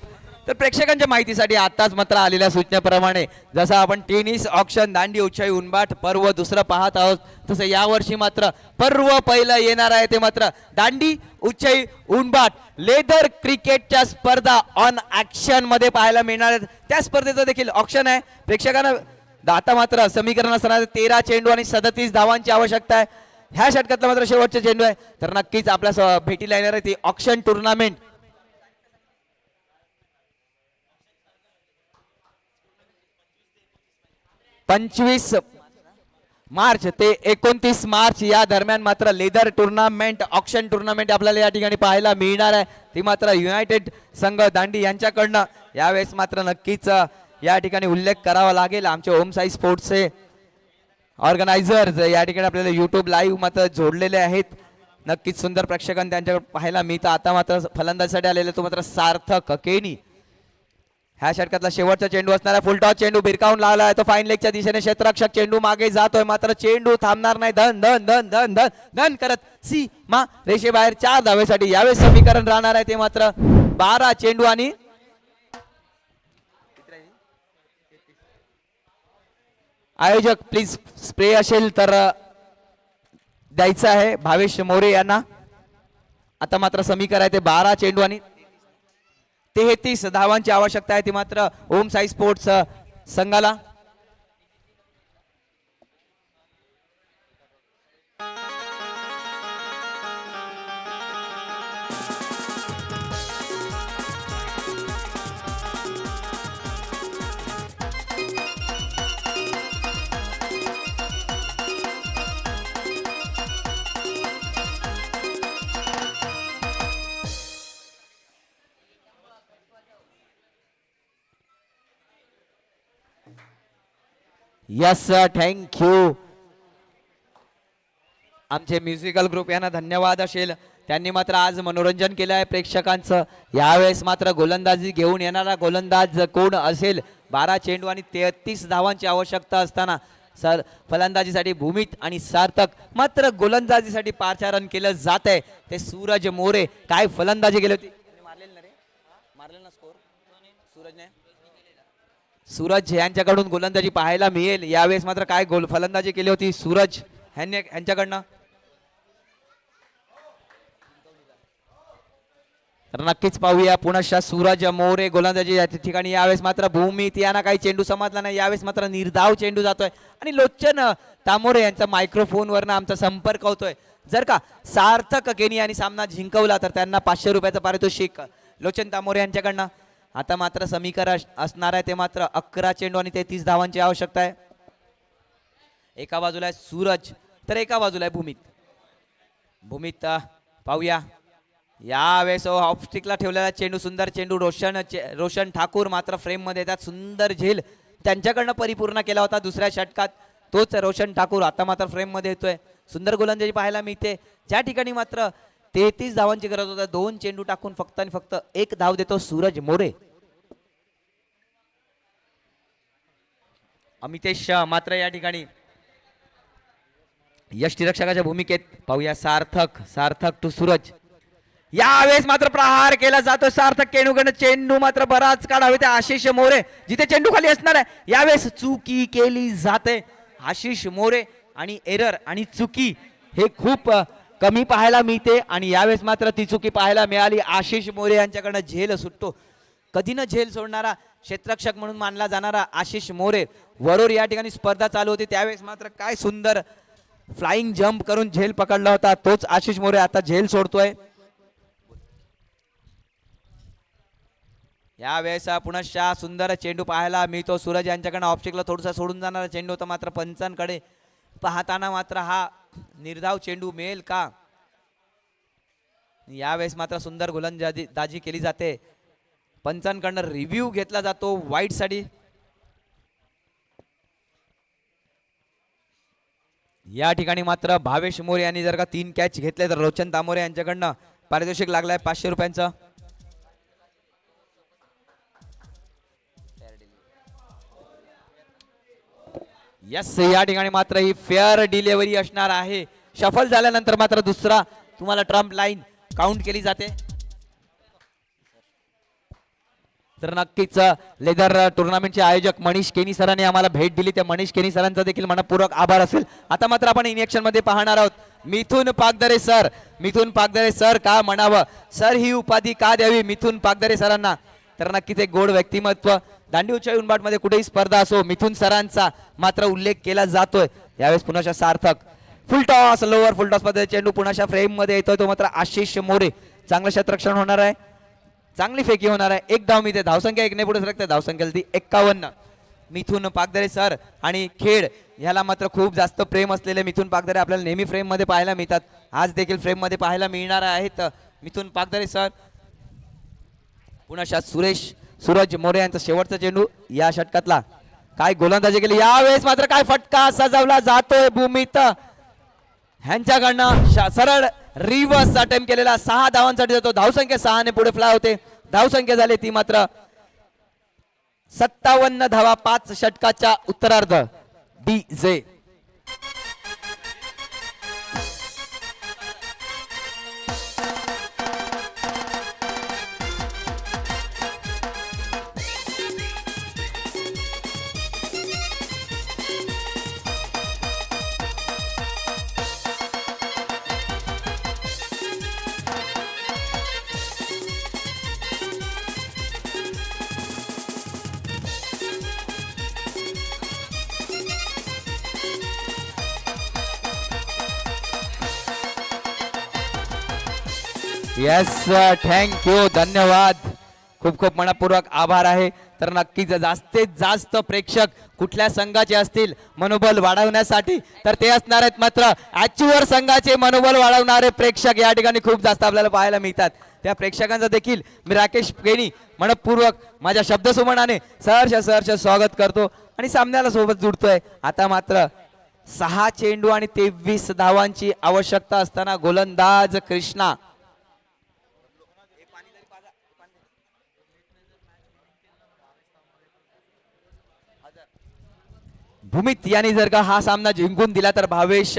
तर प्रेक्षकांच्या माहितीसाठी आताच मात्र आलेल्या सूचनेप्रमाणे जसं आपण टेनिस ऑक्शन दांडी उच्चाई उनबाट पर्व दुसरं पाहत आहोत, तसं यावर्षी मात्र पर्व पहिलं येणार आहे ते मात्र दांडी उच्चाई उनबाट लेदर क्रिकेटच्या स्पर्धा ऑन ऍक्शन मध्ये पाहायला मिळणार आहेत. त्या स्पर्धेचं देखील ऑक्शन आहे. प्रेक्षकांना आता मात्र समीकरण असणार 13 चेंडू आणि 37 धावांची आवश्यकता आहे. ह्या षटकातला मात्र शेवटचा चेंडू आहे. तर नक्कीच आपल्या भेटीला येणार आहे ती ऑक्शन टुर्नामेंट. 25 मार्च ते 29 मार्च या दरम्यान मात्र लेदर टुर्नामेंट ऑक्शन टुर्नामेंट आपल्याला या ठिकाणी पाहायला मिळणार आहे. ती मात्र युनायटेड संघ दांडी यांच्याकडनं. यावेळेस मात्र नक्कीच या ठिकाणी उल्लेख करावा लागेल आमचे ओम साई स्पोर्ट्सचे ऑर्गनायझर्स या ठिकाणी आपल्याला युट्यूब लाईव्ह मात्र जोडलेले आहेत. नक्कीच सुंदर प्रेक्षकांना त्यांच्याकडे पाहायला मिळतं. आता मात्र फलंदाजीसाठी आलेले तो मात्र सार्थक केनी. ह्या षटकातला शेवटचा चेंडू असणारा फुलटॉस चेंडू भिरकावून लावला आहे तो फाईन लेगच्या दिशेने. क्षेत्ररक्षक चेंडू मागे जातोय मात्र चेंडू थांबणार नाही. धन धन धन धन धन धन करत सीमा रेषेबाहेर 4 धावेसाठी यावेळेस समीकरण राहणार आहे ते मात्र 12 चेंडू आणि आयोजक प्लीज स्प्रे असेल तर द्यायचं आहे भावेश मोरे यांना. आता मात्र समीकरण आहे ते 12 चेंडू आणि 33 धावांची आवश्यकता आहे ती मात्र ओम साई स्पोर्ट्स संघाला. Yes thank you. आमचे म्युझिकल ग्रुप यांना धन्यवाद असेल. त्यांनी मात्र आज मनोरंजन केलं आहे प्रेक्षकांचं. यावेळेस मात्र गोलंदाजी घेऊन येणारा गोलंदाज कोण असेल? 12 चेंडू आणि 33 धावांची आवश्यकता असताना फलंदाजीसाठी भूमित आणि सार्थक. मात्र गोलंदाजीसाठी पाचारण केलं जात आहे ते सूरज मोरे. काय फलंदाजी केली होती? मारलेला स्कोर सूरजने. सूरज यांच्याकडून गोलंदाजी पाहायला मिळेल. यावेळेस मात्र काय फलंदाजी केली होती सूरज यांच्याकडनं? तर नक्कीच पाहूया पुनश्च सूरज मोरे गोलंदाजी या ठिकाणी. यावेळेस मात्र भूमित यांना काही चेंडू समजला नाही. यावेळेस मात्र निर्धाव चेंडू जातोय आणि लोचन तामोरे यांचा मायक्रोफोनवरनं आमचा संपर्क होतोय. जर का सार्थक केनी यांनी सामना जिंकवला तर त्यांना 500 रुपयाचं पारितोषिक लोचन तामोरे यांच्याकडनं. आता मात्र समीकरण असणार आहे ते मात्र 11 चेंडू आणि 33 धावांची आवश्यकता आहे. एका बाजूला आहे सूरज तर एका बाजूला आहे भूमित. भूमित पाहूया यावेळेस ऑफस्टिकला ठेवलेला चेंडू सुंदर चेंडू रोशन ठाकूर मात्र फ्रेम मध्ये येतात. सुंदर झेल त्यांच्याकडनं परिपूर्ण केला होता दुसऱ्या षटकात तोच रोशन ठाकूर आता मात्र फ्रेम मध्ये येतोय. सुंदर गोलंदाजी पाहायला मिळते. ज्या ठिकाणी मात्र 33 धावांची गरज होता 2 चेंडू टाकून फक्त आणि फक्त 1 धाव देतो सूरज मोरे. अमितेश मात्र या ठिकाणी यष्टिरक्षकाच्या भूमिकेत. पाहूया सार्थक टू सूरज. यावेळेस मात्र प्रहार केला जातो सार्थक केणूकडनं. चेंडू मात्र बराच काळ हवे ते आशिष मोरे जिथे चेंडू खाली असणार आहे. यावेळेस चुकी केली जाते आशिष मोरे आणि एरर आणि चुकी हे खूप कमी पाहायला मिळते आणि यावेळेस मात्र ती चुकी पाहायला मिळाली. आशिष मोरे यांच्याकडनं झेल सुटतो. कधी न झेल सोडणारा क्षेत्ररक्षक म्हणून मानला जाणारा आशिष मोरे. वरोर या ठिकाणी स्पर्धा चालू होती त्यावेळेस मात्र काय सुंदर फ्लाइंग जंप करून झेल पकडला होता तोच आशिष मोरे आता झेल सोडतोय. यावेळेस पुनश्च सुंदर चेंडू पाहायला मिळतो सूरज यांच्याकडनं. ऑप्टिकला थोडासा सोडून जाणारा चेंडू होता मात्र पंचांकडे पाहताना मात्र हा निर्धाव चेंडू मिळेल का? यावेळेस मात्र सुंदर गोलंदाजी केली जाते. पंचांकडनं रिव्ह्यू घेतला जातो वाईट साठी. या ठिकाणी मात्र भावेश मोरे यांनी जर का 3 कॅच घेतले तर रोशन तामोरे यांच्याकडनं पारितोषिक लागलाय 500 रुपयांचं. यस या ठिकाणी मात्र ही फेअर डिलिव्हरी असणार आहे. शफल झाल्यानंतर मात्र दुसरा तुम्हाला ट्रम्प लाईन काउंट केली जाते. तर नक्कीच लेदर टुर्नामेंटचे आयोजक मनीष केनी सरांनी आम्हाला भेट दिली. त्या मनीष केनी सरांचा देखील मनपूर्वक आभार असेल. आता मात्र आपण इनिएक्शन मध्ये पाहणार आहोत मिथुन पागदरे सर. मिथुन पागदरे सर का म्हणावं, सर ही उपाधी का द्यावी मिथुन पागदरे सरांना. तर नक्कीच एक गोड व्यक्तिमत्व. दांडी उंचाई उंबाट मध्ये कुठेही स्पर्धा असो मिथुन सरांचा मात्र उल्लेख केला जातोय. यावेळेस पुन्हा Sarthak full toss, lower full toss मध्ये चेंडू पुन्हा फ्रेम मध्ये येतोय. तो मात्र आशिष मोरे. चांगलं क्षेत्ररक्षण होणार आहे, चांगली फेकी होणार आहे. एक धाव मिळते, धावसंख्या एकने पुढे सरकते, धावसंख्या ती 51. मिथुन पागदरे सर आणि खेळ ह्याला मात्र खूप जास्त प्रेम असलेले मिथुन पागदरे आपल्याला नेहमी फ्रेम मध्ये पाहायला मिळतात. आज देखील फ्रेम मध्ये पाहायला मिळणार आहेत मिथुन पागदरे सर. पुन्हा सूरज मोरे यांचा शेवटचा चेंडू या षटकातला. काय गोलंदाजी केली यावेळेस, मात्र काय फटका सजवला जातोय भूमीत ह्यांच्याकडनं. सरळ रिव्हर्स अटेम्प्ट केलेला 6 धावांसाठी जातो. धावसंख्या 6 ने पुढे फ्लाय होते. धावसंख्या झाली ती मात्र 57 धावा 5 षटकाच्या उत्तरार्ध. DJ येस थँक्यू, धन्यवाद, खूप खूप मनपूर्वक आभार आहे. तर नक्कीच जास्तीत जास्त प्रेक्षक कुठल्या संघाचे असतील मनोबल वाढवण्यासाठी, तर ते असणार आहेत मात्र ॲच्युअर संघाचे मनोबल वाढवणारे प्रेक्षक या ठिकाणी खूप जास्त आपल्याला पाहायला मिळतात. त्या प्रेक्षकांचं देखील मी राकेश केनी मनपूर्वक माझ्या शब्दसुमनाने सहर्ष स्वागत करतो आणि सामन्याला सोबत जुडतोय. आता मात्र 6 चेंडू आणि 23 धावांची आवश्यकता असताना गोलंदाज कृष्णा भूमित यांनी जर का हा सामना जिंकून दिला तर भावेश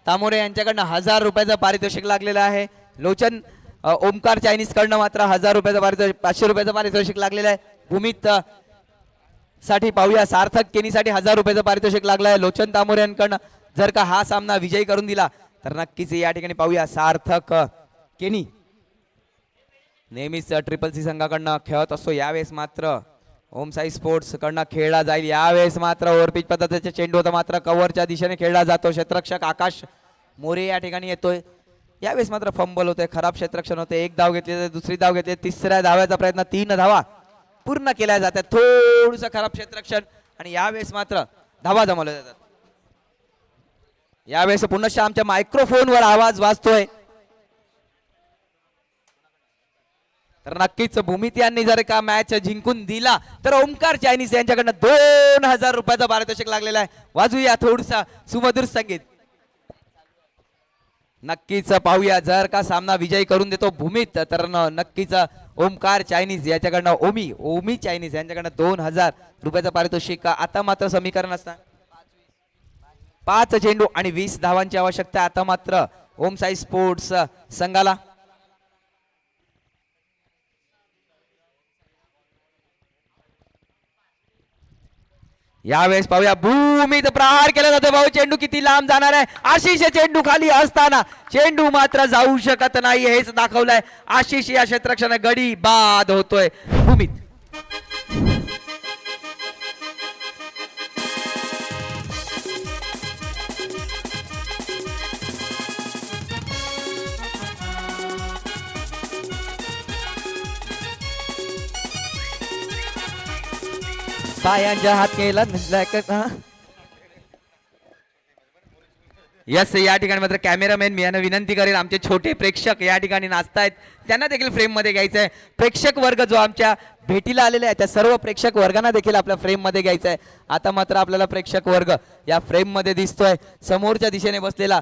तामोरे यांच्याकडनं 1000 रुपयाचं पारितोषिक लागलेलं आहे. लोचन ओमकार चायनीज कडनं मात्र 1000 रुपयाचं पारितोषिक, 500 रुपयाचं पारितोषिक लागलेलं आहे. भूमित साठी पाहूया सार्थक केनीसाठी 1000 रुपयाचं पारितोषिक लागलं आहे. लोचन तामोरे यांकडनं जर का हा सामना विजयी करून दिला तर नक्कीच या ठिकाणी पाहूया सार्थक केनी नेहमीच CCC संघाकडनं खेळत असतो. यावेळेस मात्र ओम साई स्पोर्ट्स कडनं खेळला जाईल. यावेळेस मात्र ओव्हरपिच पद्धतीचा चेंडू होता मात्र कव्हरच्या दिशेने खेळला जातो. क्षेत्ररक्षक आकाश मोरे या ठिकाणी येतोय. यावेळेस मात्र फंबल होते, खराब क्षेत्ररक्षण होते. एक धाव घेतली, दुसरी धाव घेतली, तिसऱ्या धाव्याचा प्रयत्न, 3 धावा पूर्ण केल्या जातात. थोडस खराब क्षेत्ररक्षण आणि यावेळेस मात्र धावा जमवल्या जातात. यावेळेस पुन्हा आमच्या मायक्रोफोनवर आवाज वाजतोय. तर नक्कीच भूमित यांनी जर का मॅच जिंकून दिला तर ओमकार चायनीज यांच्याकडनं 2000 रुपयाचं पारितोषिक लागलेलं आहे. वाजूया थोडसा सुमधुर संगीत. नक्कीच पाहूया जर का सामना विजयी करून देतो भूमित तर नक्कीच ओमकार चायनीज याच्याकडनं ओमी चायनीज यांच्याकडनं 2000 रुपयाचं पारितोषिक. आता मात्र समीकरण असणार 5 चेंडू आणि 20 धावांची आवश्यकता. आता मात्र ओम साई स्पोर्ट्स संघाला. यावेळेस पाहूया भूमीत प्रहार केला जातो. भाऊ चेंडू किती लांब जाणार आहे. आशिष चेंडू खाली असताना चेंडू मात्र जाऊ शकत नाही हेच दाखवलंय. आशिष या क्षेत्ररक्षण गडी बाद होतोय भूमीत. पायांच्या हात केला यस. या ठिकाणी मात्र कॅमेरामॅन मी यांना विनंती करेल, आमचे छोटे प्रेक्षक या ठिकाणी नाचतायत त्यांना देखील फ्रेम मध्ये घ्यायचं आहे. प्रेक्षक वर्ग जो आमच्या भेटीला आलेला आहे त्या सर्व प्रेक्षक वर्गांना देखील आपल्या फ्रेम मध्ये घ्यायचं आहे. आता मात्र आपल्याला प्रेक्षक वर्ग या फ्रेम मध्ये दिसतोय. समोरच्या दिशेने बसलेला